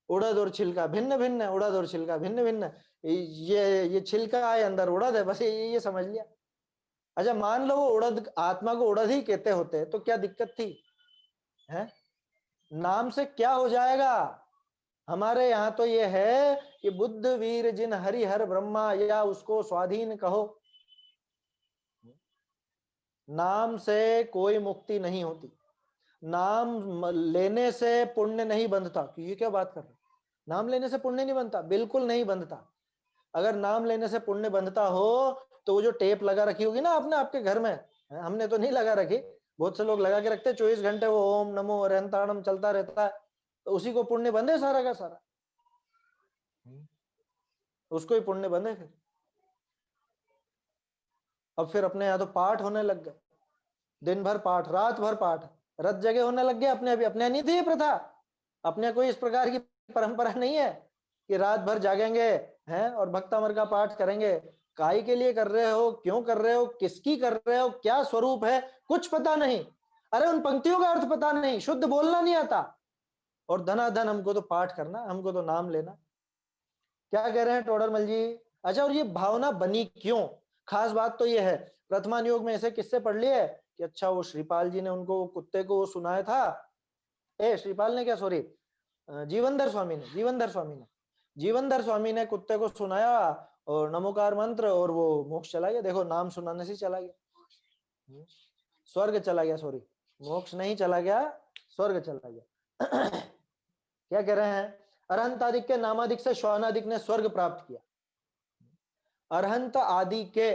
उड़द और छिलका भिन्न भिन्न, उड़द और छिलका भिन्न भिन्न, ये छिलका है अंदर उड़द है, बस ये समझ लिया। अच्छा मान लो वो उड़द, आत्मा को उड़द ही कहते होते तो क्या दिक्कत थी, है? नाम से क्या हो जाएगा। हमारे यहाँ तो ये है कि बुद्ध वीर जिन हरि हर ब्रह्मा, या उसको स्वाधीन कहो, नाम से कोई मुक्ति नहीं होती, नाम लेने से पुण्य नहीं बंधता। कि ये क्या बात कर रहे, नाम लेने से पुण्य नहीं बनता? बिल्कुल नहीं बंधता। अगर नाम लेने से पुण्य बंधता हो तो वो जो टेप लगा रखी होगी ना आपने आपके घर में, हमने तो नहीं लगा रखी, बहुत से लोग लगा के रखते हैं, 24 घंटे वो ओम नमो अरहंताणम चलता रहता है, तो उसी को पुण्य बंधे सारा का सारा, उसको ही पुण्य बंधे फिर। अब फिर अपने यहाँ तो पाठ होने लग गए, दिन भर पाठ, रात भर पाठ, रत जगह होने लग गए अपने। अभी अपने नहीं थी ये प्रथा, अपने कोई इस प्रकार की परंपरा नहीं है कि रात भर जागेंगे हैं और भक्तामर का पाठ करेंगे। काय के लिए कर रहे हो, क्यों कर रहे हो, किसकी कर रहे हो, क्या स्वरूप है, कुछ पता नहीं। अरे उन पंक्तियों का अर्थ पता नहीं, शुद्ध बोलना नहीं आता, और धनाधन हमको तो पाठ करना, हमको तो नाम लेना। क्या कह रहे हैं टोडरमल जी? अच्छा, और ये भावना बनी क्यों? खास बात तो ये है, प्रथमान योग में ऐसे किस्से पढ़ लिए कि अच्छा वो श्रीपाल जी ने उनको कुत्ते को सुनाया था, श्रीपाल ने क्या, सॉरी, जीवनधर स्वामी ने कुत्ते को सुनाया और नमोकार मंत्र, और वो मोक्ष चला गया। देखो, नाम सुनाने से चला गया, स्वर्ग चला गया, सॉरी, मोक्ष नहीं चला गया, स्वर्ग चला गया। क्या कह रहे हैं? अरहंत आदि के नामादिक से श्वानादिक ने स्वर्ग प्राप्त किया। अरहंत आदि के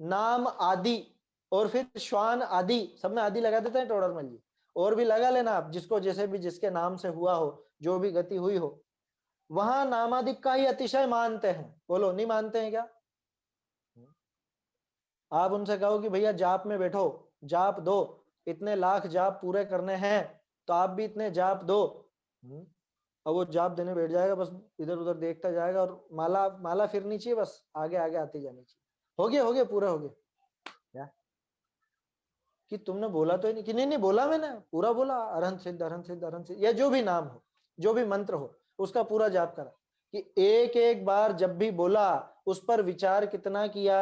नाम आदि और फिर श्वान आदि, सब में आदि लगा देते हैं टोडरमल जी, और भी लगा लेना आप, जिसको जैसे भी जिसके नाम से हुआ हो, जो भी गति हुई हो, वहां नामादिक का ही अतिशय मानते हैं। बोलो, नहीं मानते हैं क्या? आप उनसे कहो कि भैया जाप में बैठो, जाप दो, इतने लाख जाप पूरे करने हैं, तो आप भी इतने जाप दो। अब वो जाप देने बैठ जाएगा, बस इधर उधर देखता जाएगा, और माला माला फिरनी चाहिए, बस आगे आगे आती जानी चाहिए। हो गया पूरा हो गया क्या? कि तुमने बोला तो ही नहीं, कि नहीं नहीं बोला मैंने, पूरा बोला, अरहंत सिद्ध अरहंत सिद्ध अरहंत सिद्ध, या जो भी नाम हो, जो भी मंत्र हो, उसका पूरा जाप करा। कि एक एक बार जब भी बोला, उस पर विचार कितना किया?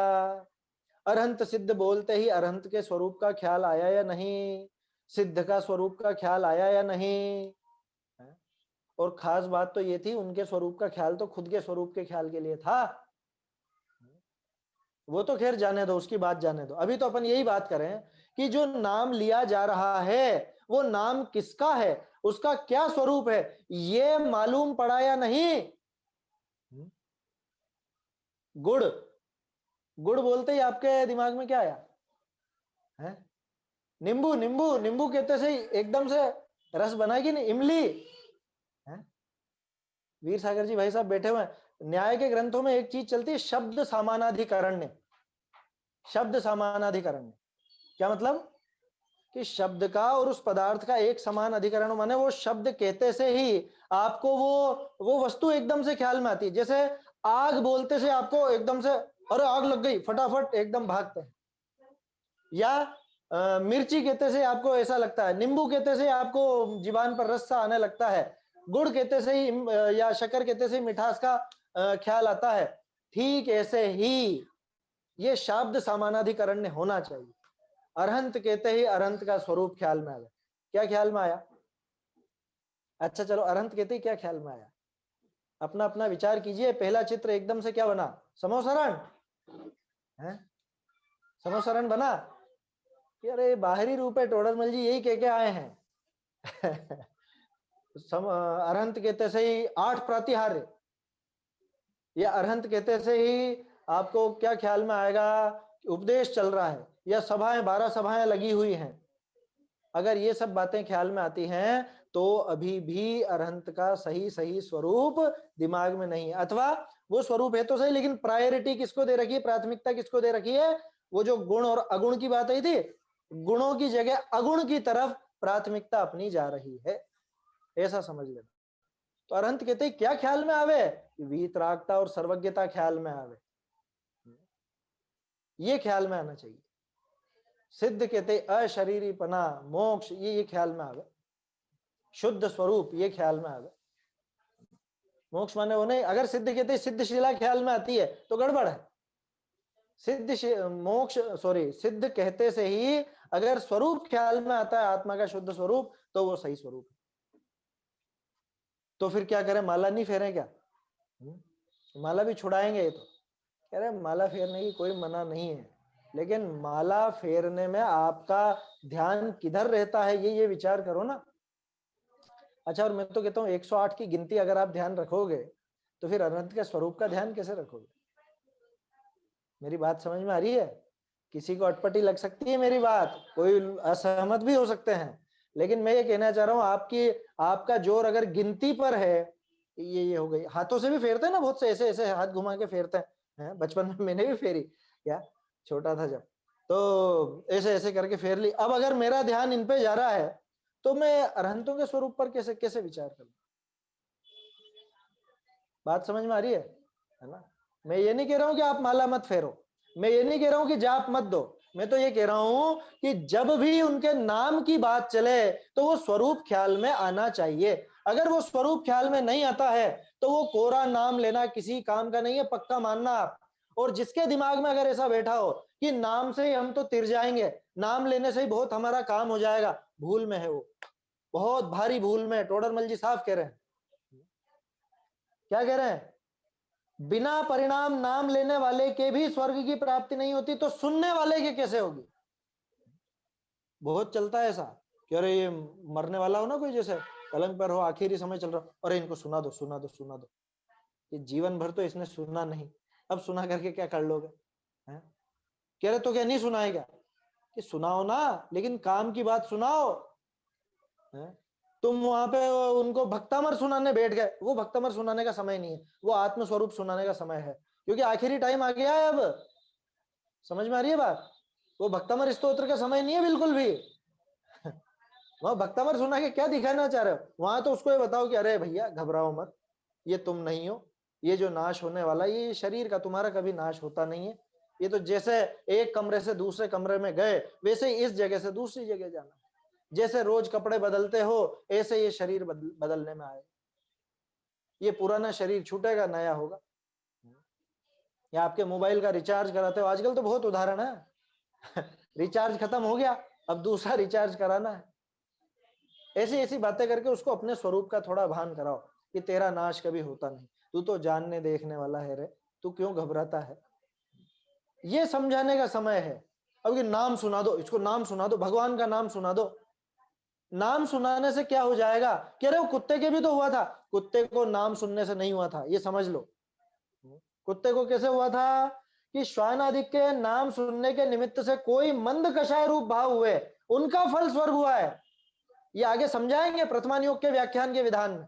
अरहंत सिद्ध बोलते ही अरहंत के स्वरूप का ख्याल आया या नहीं? सिद्ध का स्वरूप का ख्याल आया या नहीं? और खास बात तो ये थी, उनके स्वरूप का ख्याल तो खुद के स्वरूप के ख्याल के लिए था। वो तो खैर जाने दो, उसकी बात जाने दो। अभी तो अपन यही बात करें कि जो नाम लिया जा रहा है, वो नाम किसका है, उसका क्या स्वरूप है, ये मालूम पड़ा या नहीं? गुड़, गुड़ बोलते ही आपके दिमाग में क्या आया है? नींबू, नींबू, नींबू कहते से ही एकदम से रस बनाएगी नहीं, इमली है। वीर सागर जी भाई साहब बैठे हुए हैं। न्याय के ग्रंथों में एक चीज चलती है, शब्द समानाधिकरण। शब्द समानाधिकरण क्या मतलब? कि शब्द का और उस पदार्थ का एक समान अधिकरण, माने वो शब्द कहते से ही आपको वो वस्तु एकदम से ख्याल में आती है। जैसे आग बोलते से आपको एकदम से, अरे आग लग गई, फटाफट एकदम भागते हैं। या मिर्ची कहते से आपको ऐसा लगता है, नींबू कहते से आपको जीवान पर रस सा आने लगता है, गुड़ कहते से ही या शक्कर कहते से मिठास का ख्याल आता है। ठीक ऐसे ही ये शब्द समानाधिकरण होना चाहिए। अरहंत कहते ही अरहंत का स्वरूप ख्याल में आ गया। क्या ख्याल में आया? अच्छा चलो, अरहंत कहते ही क्या ख्याल में आया? अपना अपना विचार कीजिए। पहला चित्र एकदम से क्या बना? समोसरण है, समोसरण बना कि अरे बाहरी रूप है, टोडरमल जी यही कह के आए हैं। अरहंत कहते से ही 8 प्रातिहार्य, या अरहंत कहते से ही आपको क्या ख्याल में आएगा? उपदेश चल रहा है, या सभाएं, 12 सभाएं लगी हुई हैं। अगर ये सब बातें ख्याल में आती हैं, तो अभी भी अरहंत का सही सही स्वरूप दिमाग में नहीं है। अथवा वो स्वरूप है तो सही, लेकिन प्रायोरिटी किसको दे रखी है, प्राथमिकता किसको दे रखी है? वो जो गुण और अगुण की बात आई थी, गुणों की जगह अगुण की तरफ प्राथमिकता अपनी जा रही है, ऐसा समझ लेना। तो अरहंत कहते हैं क्या ख्याल में आवे? वीतरागता और सर्वज्ञता ख्याल में आवे, ये ख्याल में आना चाहिए। सिद्ध कहते अशरीरीपना, मोक्ष, ये ख्याल में आवे। शुद्ध स्वरूप, ये ख्याल में आवे। मोक्ष माने वो नहीं। अगर सिद्ध कहते सिद्धशिला ख्याल में आती है तो गड़बड़ है। मोक्ष, सॉरी, सिद्ध कहते से ही अगर स्वरूप ख्याल में आता है, आत्मा का शुद्ध स्वरूप, तो वो सही स्वरूप है। तो फिर क्या करें? माला नहीं फेरें क्या? माला भी छुड़ाएंगे। ये तो कह रहे माला फेरने की कोई मना नहीं है, लेकिन माला फेरने में आपका ध्यान किधर रहता है, ये विचार करो ना। अच्छा, और मैं तो कहता हूँ 108 की गिनती अगर आप ध्यान रखोगे, तो फिर अनंत के स्वरूप का ध्यान कैसे रखोगे? मेरी बात समझ में आ रही है? किसी को अटपटी लग सकती है मेरी बात, कोई असहमत भी हो सकते हैं, लेकिन मैं ये कहना चाह रहा हूँ, आपका जोर अगर गिनती पर है, ये हो गई। हाथों से भी फेरते हैं ना, बहुत से ऐसे ऐसे हाथ घुमा के फेरते हैं। बचपन में मैंने भी फेरी, क्या छोटा था जब, तो ऐसे ऐसे करके फेर ली। अब अगर मेरा ध्यान इन पे जा रहा है, तो मैं अरहंतों के स्वरूप पर कैसे कैसे विचार करूं? बात समझ में आ रही है ना? मैं ये नहीं कह रहा हूं कि आप माला मत फेरो, मैं ये नहीं कह रहा हूं कि जाप मत दो, मैं तो ये कह रहा हूं कि जब भी उनके नाम की बात चले तो वो स्वरूप ख्याल में आना चाहिए। अगर वो स्वरूप ख्याल में नहीं आता है तो वो कोरा नाम लेना किसी काम का नहीं है, पक्का मानना आप। और जिसके दिमाग में अगर ऐसा बैठा हो कि नाम से ही हम तो तिर जाएंगे, नाम लेने से ही बहुत हमारा काम हो जाएगा, भूल में है वो, बहुत भारी भूल में। टोडरमल जी साफ कह रहे हैं। क्या कह रहे हैं? बिना परिणाम नाम लेने वाले के भी स्वर्ग की प्राप्ति नहीं होती, तो सुनने वाले के कैसे होगी? बहुत चलता है ऐसा कि अरे ये मरने वाला हो ना कोई, जैसे पलंग पर हो, आखिरी समय चल रहा हो, अरे इनको सुना दो सुना दो सुना दो। ये जीवन भर तो इसने सुनना नहीं, अब सुना करके क्या कर लोगे? हैं? कह रहे तो क्या नहीं सुनाए क्या? कि सुनाओ ना, लेकिन काम की बात सुनाओ। हैं? तुम वहां पे उनको भक्तामर सुनाने बैठ गए, वो भक्तामर सुनाने का समय नहीं है, वो आत्मस्वरूप सुनाने का समय है, क्योंकि आखिरी टाइम आ गया है अब। समझ में आ रही है बात? वो भक्तामर स्तोत्र का समय नहीं है बिल्कुल भी। वहां भक्तामर सुना के क्या दिखाना चाह रहे हो? वहां तो उसको ये बताओ कि अरे भैया घबराओ मत, ये तुम नहीं हो, ये जो नाश होने वाला, ये शरीर का तुम्हारा कभी नाश होता नहीं है। ये तो जैसे एक कमरे से दूसरे कमरे में गए, वैसे ही इस जगह से दूसरी जगह जाना। जैसे रोज कपड़े बदलते हो, ऐसे ये शरीर बदलने में आए। ये पुराना शरीर छूटेगा, नया होगा। या आपके मोबाइल का रिचार्ज कराते हो, आजकल तो बहुत उदाहरण है। रिचार्ज खत्म हो गया, अब दूसरा रिचार्ज कराना है। ऐसी ऐसी बातें करके उसको अपने स्वरूप का थोड़ा भान कराओ कि तेरा नाश कभी होता नहीं, तू तो जानने देखने वाला है रे, तू क्यों घबराता है? ये समझाने का समय है। अब ये नाम सुना दो, इसको नाम सुना दो, भगवान का नाम सुना दो। नाम सुनाने से क्या हो जाएगा? कह रहे हो कुत्ते के भी तो हुआ था, कुत्ते को नाम सुनने से नहीं हुआ था, ये समझ लो। कुत्ते को कैसे हुआ था? कि श्वानादिक के नाम सुनने के निमित्त से कोई मंद कषाय रूप भाव हुए, उनका फल स्वर्ग हुआ है। ये आगे समझाएंगे प्रथमान योग के व्याख्यान के विधान में।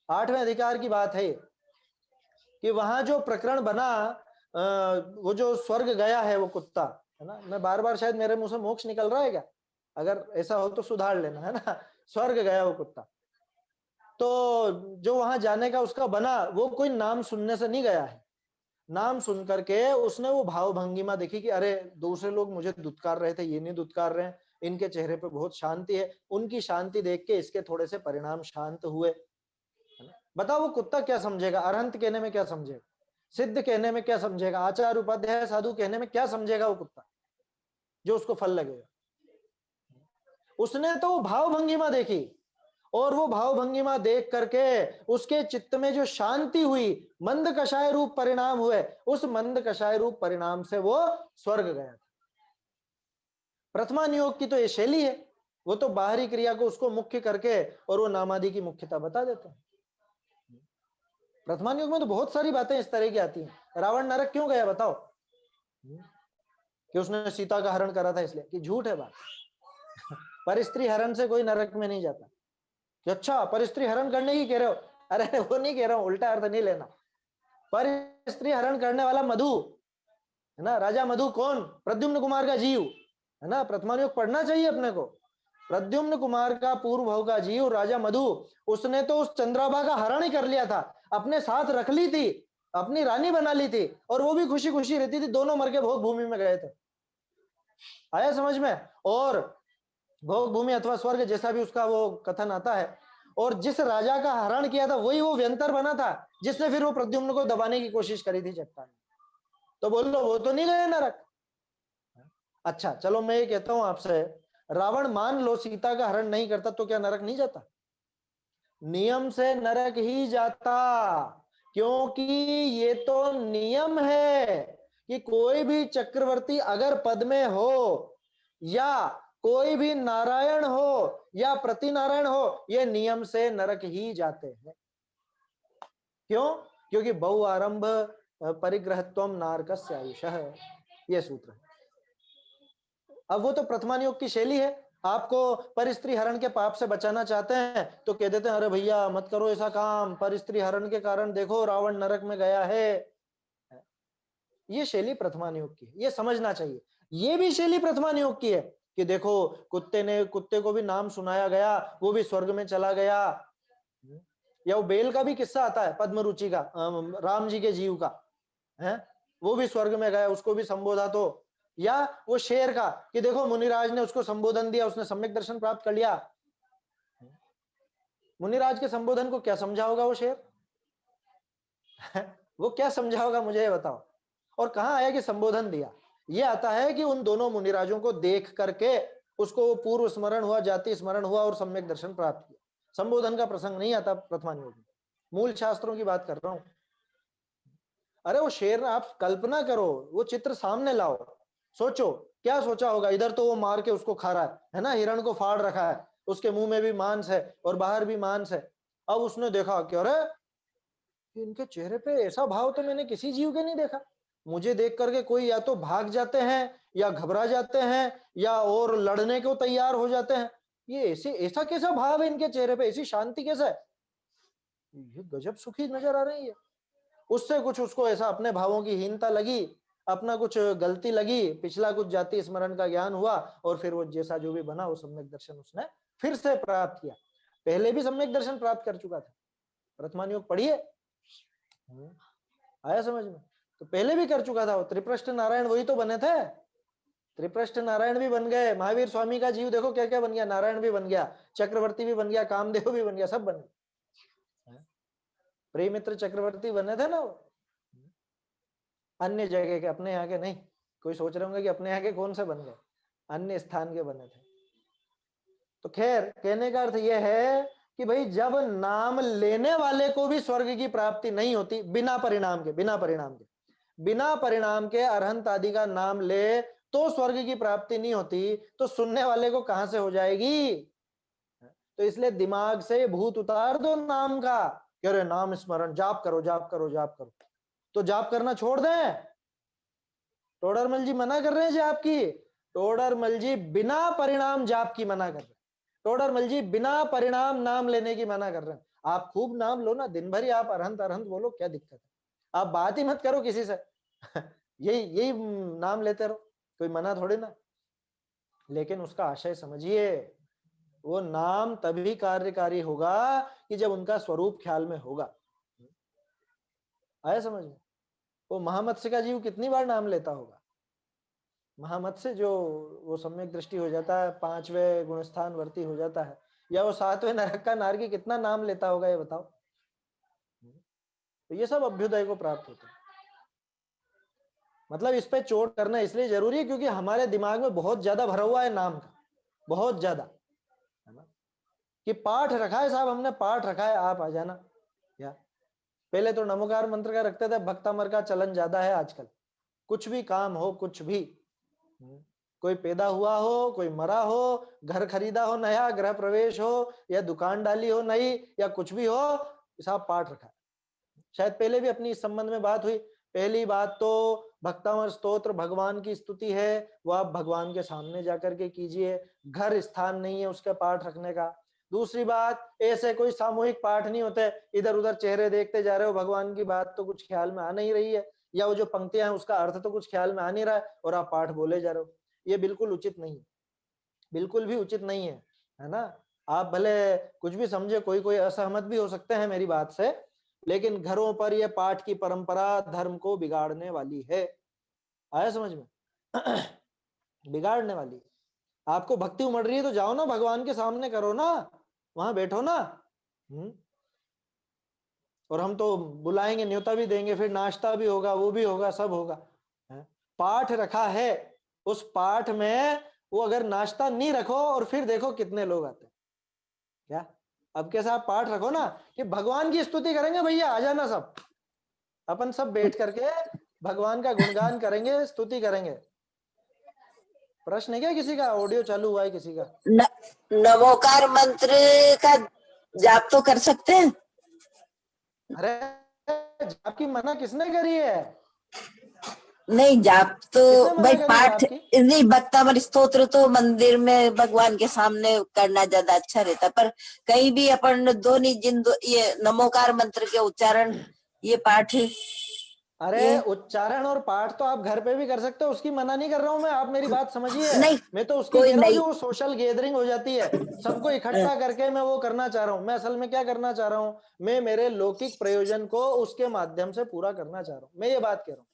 8वें अधिकार की बात है कि वहां जो प्रकरण बना, वो जो स्वर्ग गया है वो कुत्ता, है ना? मैं बार बार, शायद मेरे मुंह से मोक्ष निकल रहा है क्या? अगर ऐसा हो तो सुधार लेना, है ना? स्वर्ग गया वो कुत्ता, तो जो वहां जाने का उसका बना, वो कोई नाम सुनने से नहीं गया है। नाम सुन करके उसने वो भाव भंगिमा देखी कि अरे दूसरे लोग मुझे दुत्कार रहे थे, ये नहीं दुत्कार रहे हैं, इनके चेहरे पे बहुत शांति है। उनकी शांति देख के इसके थोड़े से परिणाम शांत हुए। बताओ वो कुत्ता क्या समझेगा? अरहंत कहने में क्या समझेगा? सिद्ध कहने में क्या समझेगा? आचार उपाध्याय साधु कहने में क्या समझेगा वो कुत्ता, जो उसको फल लगेगा? उसने तो भाव भंगिमा देखी, और वो भाव भंगिमा देख करके उसके चित्त में जो शांति हुई, मंद कषाय रूप परिणाम हुए, उस मंद कषाय रूप परिणाम से वो स्वर्ग गया था। प्रथमा नियोग की तो ये शैली है, वो तो बाहरी क्रिया को उसको मुख्य करके और वो नामादि की मुख्यता बता देते हैं। प्रथमा नियोग में तो बहुत सारी बातें इस तरह की आती हैं। रावण नरक क्यों गया बताओ? कि उसने सीता का हरण करा था इसलिए? कि झूठ है बात। पर स्त्री हरण से कोई नरक में नहीं जाता। कि अच्छा पर स्त्री हरण करने की कह रहे हो? अरे वो नहीं कह रहा हूं, उल्टा अर्थ नहीं लेना। पर स्त्री हरण करने वाला मधु, है ना? राजा मधु कौन? प्रद्युम्न कुमार का जीव, है ना? प्रथमा योग पढ़ना चाहिए अपने को। प्रद्युम्न कुमार का पूर्व भाव का जीव राजा मधु, उसने तो उस चंद्राभा का हरण ही कर लिया था, अपने साथ रख ली थी, अपनी रानी बना ली थी, और वो भी खुशी खुशी रहती थी। दोनों मर के भोग भूमि में गए थे। आया समझ में? और भोग भूमि अथवा स्वर्ग जैसा भी उसका वो कथन आता है, और जिस राजा का हरण किया था वही वो व्यंतर बना था, जिसने फिर वो प्रद्युम्न को दबाने की कोशिश करी थी चट्टान। तो बोलो वो तो नहीं गए नरक? अच्छा चलो मैं ये कहता हूं आपसे, रावण मान लो सीता का हरण नहीं करता तो क्या नरक नहीं जाता? नियम से नरक ही जाता, क्योंकि ये तो नियम है कि कोई भी चक्रवर्ती अगर पद में हो, या कोई भी नारायण हो या प्रतिनारायण हो, ये नियम से नरक ही जाते हैं। क्यों? क्योंकि बहु आरंभ परिग्रहत्वम नारकस्य आयुषः, ये सूत्र है। अब वो तो प्रथमान योग की शैली है। आपको पर स्त्री हरण के पाप से बचाना चाहते हैं तो कह देते हैं अरे भैया मत करो ऐसा काम, पर स्त्री हरण के कारण देखो रावण नरक में गया है। ये शैली प्रथमान योग की है, ये समझना चाहिए। ये भी शैली प्रथमान योग की है कि देखो कुत्ते को भी नाम सुनाया गया, वो भी स्वर्ग में चला गया। या वो बेल का भी किस्सा आता है, पद्म रुचि का, राम जी के जीव का, है, वो भी स्वर्ग में गया, उसको भी संबोधा। तो या वो शेर का कि देखो मुनिराज ने उसको संबोधन दिया, उसने सम्यक दर्शन प्राप्त कर लिया। मुनिराज के संबोधन को क्या समझा होगा वो शेर? वो क्या समझा होगा मुझे ये बताओ। और कहां आया कि संबोधन दिया? ये आता है कि उन दोनों मुनिराजों को देख करके उसको पूर्व स्मरण हुआ, जाति स्मरण हुआ और सम्यक दर्शन प्राप्त किया। संबोधन का प्रसंग नहीं आता प्रथमान योग में, मूल शास्त्रों की बात कर रहा हूं। अरे वो शेर, आप कल्पना करो, वो चित्र सामने लाओ, सोचो क्या सोचा होगा। इधर तो वो मार के उसको खा रहा है ना, हिरण को फाड़ रखा है, उसके मुंह में भी मांस है और बाहर भी मांस है। अब उसने देखा कि अरे इनके चेहरे पे ऐसा भाव तो मैंने किसी जीव के नहीं देखा। मुझे देख करके कोई या तो भाग जाते हैं या घबरा जाते हैं या और लड़ने को तैयार हो जाते हैं। ये ऐसे ऐसा कैसा भाव है इनके चेहरे पे, ऐसी शांति कैसा है? ये गजब सुखी नजर आ रही है। उससे कुछ उसको ऐसा अपने भावों की हीनता लगी, अपना कुछ गलती लगी, पिछला कुछ जाति स्मरण का ज्ञान हुआ और फिर वो जैसा जो भी बना वो सम्यक दर्शन उसने फिर से प्राप्त किया। पहले भी सम्यक दर्शन प्राप्त कर चुका था। वर्तमान योग पढ़िए, आया समझ में? तो पहले भी कर चुका था वो। त्रिप्रष्ट नारायण वही तो बने थे। त्रिप्रष्ट नारायण भी बन गए। महावीर स्वामी का जीव देखो क्या क्या बन गया, नारायण भी बन गया, चक्रवर्ती भी बन गया, कामदेव भी बन गया, सब बन गए। प्रेमित्र चक्रवर्ती बने थे ना वो, अन्य जगह के, अपने यहाँ के नहीं। कोई सोच रहे होंगे कि अपने यहाँ के कौन से बन गए, अन्य स्थान के बने थे। तो खैर कहने का अर्थ यह है कि भाई जब नाम लेने वाले को भी स्वर्ग की प्राप्ति नहीं होती, बिना परिणाम के, बिना परिणाम के अरहंत आदि का नाम ले तो स्वर्ग की प्राप्ति नहीं होती, तो सुनने वाले को कहां से हो जाएगी? तो इसलिए दिमाग से भूत उतार दो नाम का। कह रहे नाम स्मरण, जाप करो जाप करो जाप करो, तो जाप करना छोड़ दें? टोडरमल जी मना कर रहे हैं जाप की। टोडरमल जी बिना परिणाम जाप की मना कर रहे हैं। टोडरमल जी बिना परिणाम नाम लेने की मना कर रहे हैं। आप खूब नाम लो ना, दिन भर ही आप अरहंत अरहंत बोलो, क्या दिक्कत है? आप बात ही मत करो किसी से। यही यही नाम लेते रहो, कोई मना थोड़ी ना। लेकिन उसका आशय समझिए, वो नाम तभी कार्यकारी होगा कि जब उनका स्वरूप ख्याल में होगा। आया समझ में? वो महामत्स्य का जीव कितनी बार नाम लेता होगा? महामत्स्य जो वो सम्यक दृष्टि हो जाता है, 5वें गुणस्थान वर्ती हो जाता है, या वो 7वें नरक का नारकी कितना नाम लेता होगा ये बताओ। तो ये सब अभ्युदय को प्राप्त होता है। मतलब इस पे चोट करना इसलिए जरूरी है क्योंकि हमारे दिमाग में बहुत ज्यादा भरा हुआ है नाम का, बहुत ज्यादा, है ना? कि पाठ रखा है साहब, हमने पाठ रखा है, आप आ जाना। या पहले तो नमोकार मंत्र का रखते थे, भक्तामर का चलन ज्यादा है आजकल। कुछ भी काम हो, कुछ भी, कोई पैदा हुआ हो, कोई मरा हो, घर खरीदा हो नया, गृह प्रवेश हो या दुकान डाली हो नई, या कुछ भी हो, साहब पाठ रखा है। शायद पहले भी अपनी इस संबंध में बात हुई। पहली बात तो भक्तामर स्तोत्र भगवान की स्तुति है, वो आप भगवान के सामने जाकर के कीजिए, घर स्थान नहीं है उसका पाठ रखने का। दूसरी बात, ऐसे कोई सामूहिक पाठ नहीं होते, इधर उधर चेहरे देखते जा रहे हो, भगवान की बात तो कुछ ख्याल में आ नहीं रही है, या वो जो पंक्तियां हैं उसका अर्थ तो कुछ ख्याल में आ नहीं रहा है और आप पाठ बोले जा रहे हो। ये बिल्कुल उचित नहीं है, बिल्कुल भी उचित नहीं है ना? आप भले कुछ भी समझे, कोई कोई असहमत भी हो सकते हैं मेरी बात से, लेकिन घरों पर यह पाठ की परंपरा धर्म को बिगाड़ने वाली है। आया समझ में? बिगाड़ने वाली। आपको भक्ति उमड़ रही है तो जाओ ना भगवान के सामने, करो ना, वहां बैठो ना। और हम तो बुलाएंगे, न्योता भी देंगे, फिर नाश्ता भी होगा, वो भी होगा, सब होगा। पाठ रखा है, उस पाठ में वो अगर नाश्ता नहीं रखो और फिर देखो कितने लोग आते हैं। क्या अब कैसा आप पाठ रखो ना कि भगवान की स्तुति करेंगे, भैया आ जाना सब, अपन सब बैठ करके भगवान का गुणगान करेंगे, स्तुति करेंगे। प्रश्न है क्या किसी का? ऑडियो चालू हुआ है किसी का? नमोकार मंत्र का जाप तो कर सकते हैं? अरे जाप की मना किसने करी है? नहीं, जाप तो भाई पाठ नहीं, भक्तामर स्तोत्र तो मंदिर में भगवान के सामने करना ज्यादा अच्छा रहता, पर कहीं भी अपन ये नमोकार मंत्र के उच्चारण, ये पाठ अरे ये उच्चारण और पाठ तो आप घर पे भी कर सकते हो, उसकी मना नहीं कर रहा हूं मैं, आप मेरी बात समझिए। नहीं, मैं तो उसकी कोई कह रहा हूँ नहीं। जो वो सोशल गैदरिंग हो जाती है, सबको हाँ, इकट्ठा करके मैं वो करना चाह रहा हूँ। मैं असल में क्या करना चाह रहा हूँ, मैं मेरे लौकिक प्रयोजन को उसके माध्यम से पूरा करना चाह रहा हूँ, मैं ये बात कह रहा हूँ।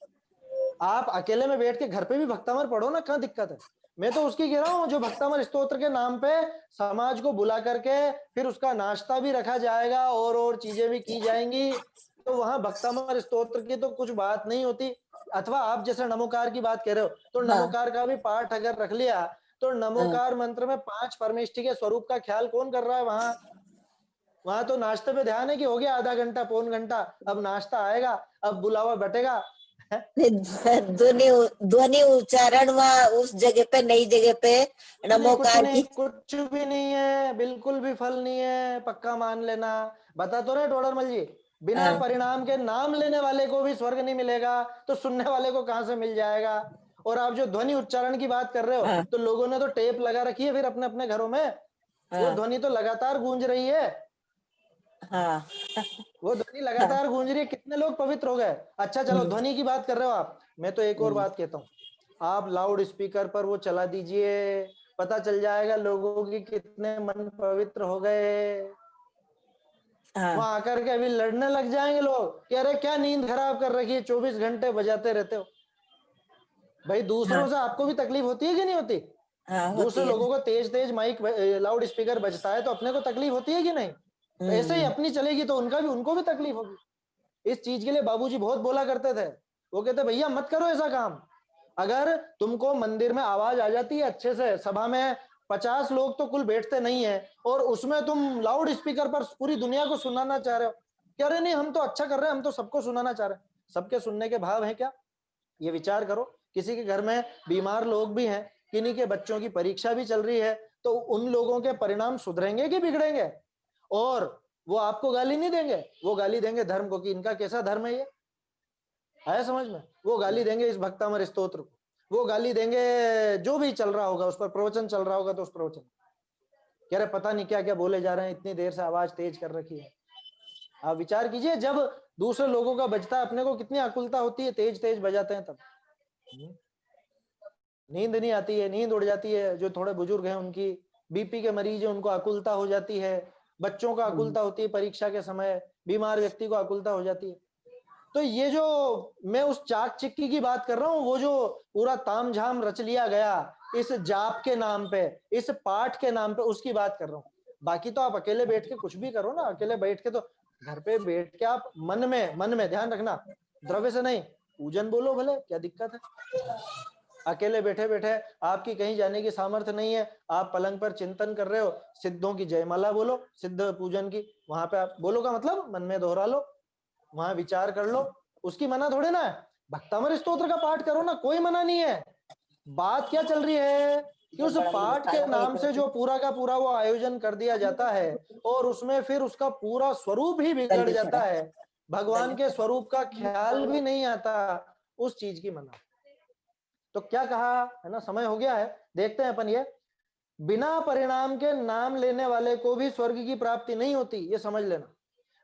आप अकेले में बैठ के घर पे भी भक्तामर पढ़ो ना, कहाँ दिक्कत है। मैं तो उसकी कह रहा हूँ जो भक्तामर स्तोत्र के नाम पे समाज को बुला करके फिर उसका नाश्ता भी रखा जाएगा और चीजें भी की जाएंगी, तो वहां भक्तामर स्तोत्र की तो कुछ बात नहीं होती। अथवा आप जैसे नमोकार की बात कह रहे हो, तो हाँ, नमोकार का भी पाठ अगर रख लिया, तो हाँ, नमोकार मंत्र में 5 परमेष्टि के स्वरूप का ख्याल कौन कर रहा है वहां। वहां तो नाश्ते पे ध्यान है कि हो गया आधा घंटा पौन घंटा, अब नाश्ता आएगा, अब बुलावा बटेगा। नहीं, ध्वनि ध्वनि उच्चारण वहाँ उस जगह पे, नई जगह पे कुछ नमोकार नहीं, की। कुछ भी नहीं है, बिल्कुल भी फल नहीं है, पक्का मान लेना। बता तो रहे टोडरमल जी, बिना हाँ, परिणाम के नाम लेने वाले को भी स्वर्ग नहीं मिलेगा, तो सुनने वाले को कहां से मिल जाएगा। और आप जो ध्वनि उच्चारण की बात कर रहे हो, हाँ, तो लोगों ने तो टेप लगा रखी है फिर अपने अपने घरों में, वो हाँ, ध्वनि तो लगातार गूंज रही है। हाँ। वो ध्वनि हाँ, लगातार गूंज रही है, कितने लोग पवित्र हो गए। अच्छा चलो हम्म, ध्वनि की बात कर रहे हो आप, मैं तो एक और हम्म, बात कहता हूँ, आप लाउड स्पीकर पर वो चला दीजिए, पता चल जाएगा लोगों की कितने मन पवित्र हो गए। हाँ, वहां आकर के अभी लड़ने लग जाएंगे लोग कि अरे क्या नींद खराब कर रखी है, 24 घंटे बजाते रहते हो। भाई दूसरों हाँ, से आपको भी तकलीफ होती है कि नहीं होती। हाँ, दूसरे होती है लोगों ना। को तेज तेज माइक लाउड स्पीकर बजता है तो अपने को तकलीफ होती है कि नहीं। तो ऐसे ही हम्म, अपनी चलेगी तो उनको भी तकलीफ होगी। इस चीज के लिए बाबूजी बहुत बोला करते थे, वो कहते भैया मत करो ऐसा काम। अगर तुमको मंदिर में आवाज आ जाती है अच्छे से, सभा में 50 लोग तो कुल बैठते नहीं है, और उसमें तुम लाउड स्पीकर पर पूरी दुनिया को सुनाना चाह रहे हो, कह रहे नहीं हम तो अच्छा कर रहे हैं, हम तो सबको सुनाना चाह रहे हैं। सबके सुनने के भाव है क्या, ये विचार करो। किसी के घर में बीमार लोग भी हैं, किन्हीं के बच्चों की परीक्षा भी चल रही है, तो उन लोगों के परिणाम सुधरेंगे कि बिगड़ेंगे। और वो आपको गाली नहीं देंगे, वो गाली देंगे धर्म को कि इनका कैसा धर्म है ये, आया समझ में। वो गाली देंगे इस भक्तामर स्तोत्र को, वो गाली देंगे जो भी चल रहा होगा उस पर, प्रवचन चल रहा होगा तो उस प्रवचन, कह रहे पता नहीं क्या क्या बोले जा रहे हैं, इतनी देर से आवाज तेज कर रखी है। आप विचार कीजिए, जब दूसरे लोगों का बजता है अपने को कितनी आकुलता होती है, तेज तेज बजाते हैं तब। नींद नहीं आती है, नींद उड़ जाती है, जो थोड़े बुजुर्ग हैं उनकी, बीपी के मरीज है उनको आकुलता हो जाती है, बच्चों का हम्म, आकुलता होती है परीक्षा के समय, बीमार व्यक्ति को आकुलता हो जाती है। तो ये जो मैं उस चाक चिक्की की बात कर रहा हूँ, वो जो पूरा तामझाम रच लिया गया इस जाप के नाम पे, इस पाठ के नाम पे, उसकी बात कर रहा हूँ। बाकी तो आप अकेले बैठ के कुछ भी करो ना, अकेले बैठ के तो घर पे बैठ के आप मन में ध्यान रखना, द्रव्य से नहीं, पूजन बोलो भले, क्या दिक्कत है। अकेले बैठे बैठे आपकी कहीं जाने की सामर्थ्य नहीं है, आप पलंग पर चिंतन कर रहे हो, सिद्धों की जयमाला बोलो, सिद्ध पूजन की, वहां पे आप बोलो का मतलब मन में दोहरा लो, वहां विचार कर लो, उसकी मना थोड़े ना है। भक्तामर स्तोत्र का पाठ करो ना, कोई मना नहीं है। बात क्या चल रही है कि उस पाठ के नाम से जो पूरा का पूरा वो आयोजन कर दिया जाता है, और उसमें फिर उसका पूरा स्वरूप ही बिगड़ गलती जाता खड़ा है, भगवान के स्वरूप का ख्याल भी नहीं आता, उस चीज की मना। तो क्या कहा है ना, समय हो गया है, देखते हैं अपन ये, बिना परिणाम के नाम लेने वाले को भी स्वर्ग की प्राप्ति नहीं होती, ये समझ लेना।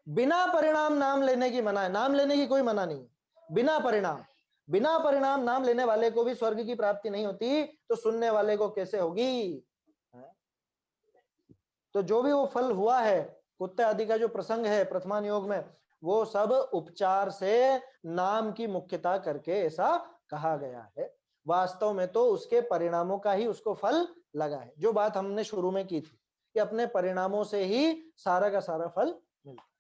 बिना परिणाम नाम लेने की मना है, नाम लेने की कोई मना नहीं है, बिना परिणाम, बिना परिणाम नाम लेने वाले को भी स्वर्ग की प्राप्ति नहीं होती, तो सुनने वाले को कैसे होगी। तो जो भी वो फल हुआ है, कुत्ते आदि का जो प्रसंग है प्रथमान योग में, वो सब उपचार से नाम की मुख्यता करके ऐसा कहा गया है। वास्तव में तो उसके परिणामों का ही उसको फल लगा है, जो बात हमने शुरू में की थी कि अपने परिणामों से ही सारा का सारा फल मिलता है।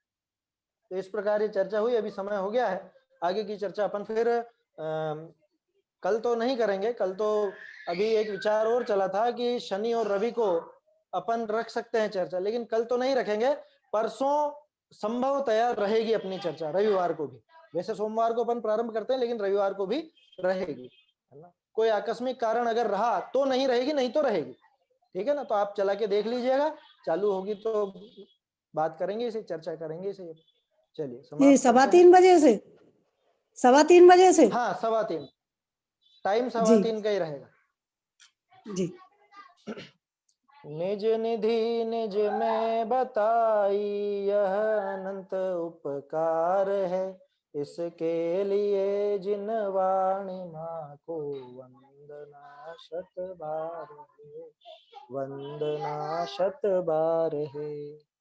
तो इस प्रकार ये चर्चा हुई, अभी समय हो गया है, आगे की चर्चा अपन फिर कल तो नहीं करेंगे। कल तो अभी एक विचार और चला था कि शनि और रवि को अपन रख सकते हैं चर्चा, लेकिन कल तो नहीं रखेंगे, परसों संभवतया रहेगी अपनी चर्चा, रविवार को भी। वैसे सोमवार को अपन प्रारंभ करते हैं, लेकिन रविवार को भी रहेगी, है ना। कोई आकस्मिक कारण अगर रहा तो नहीं रहेगी, नहीं तो रहेगी, ठीक है ना। तो आप चला के देख लीजिएगा, चालू होगी तो बात करेंगे इसे, चर्चा करेंगे इसे। चलिए ये समाप्त सवा करते हैं। तीन बजे से, 3:15 बजे से। हाँ 3:15, टाइम जी, 3:15 का ही रहेगा। जी। निज निधि निज में बताई, यह अनंत उपकार है, इसके लिए जिन वाणी माँ को वंदना शत बार है, वंदना शत बार है।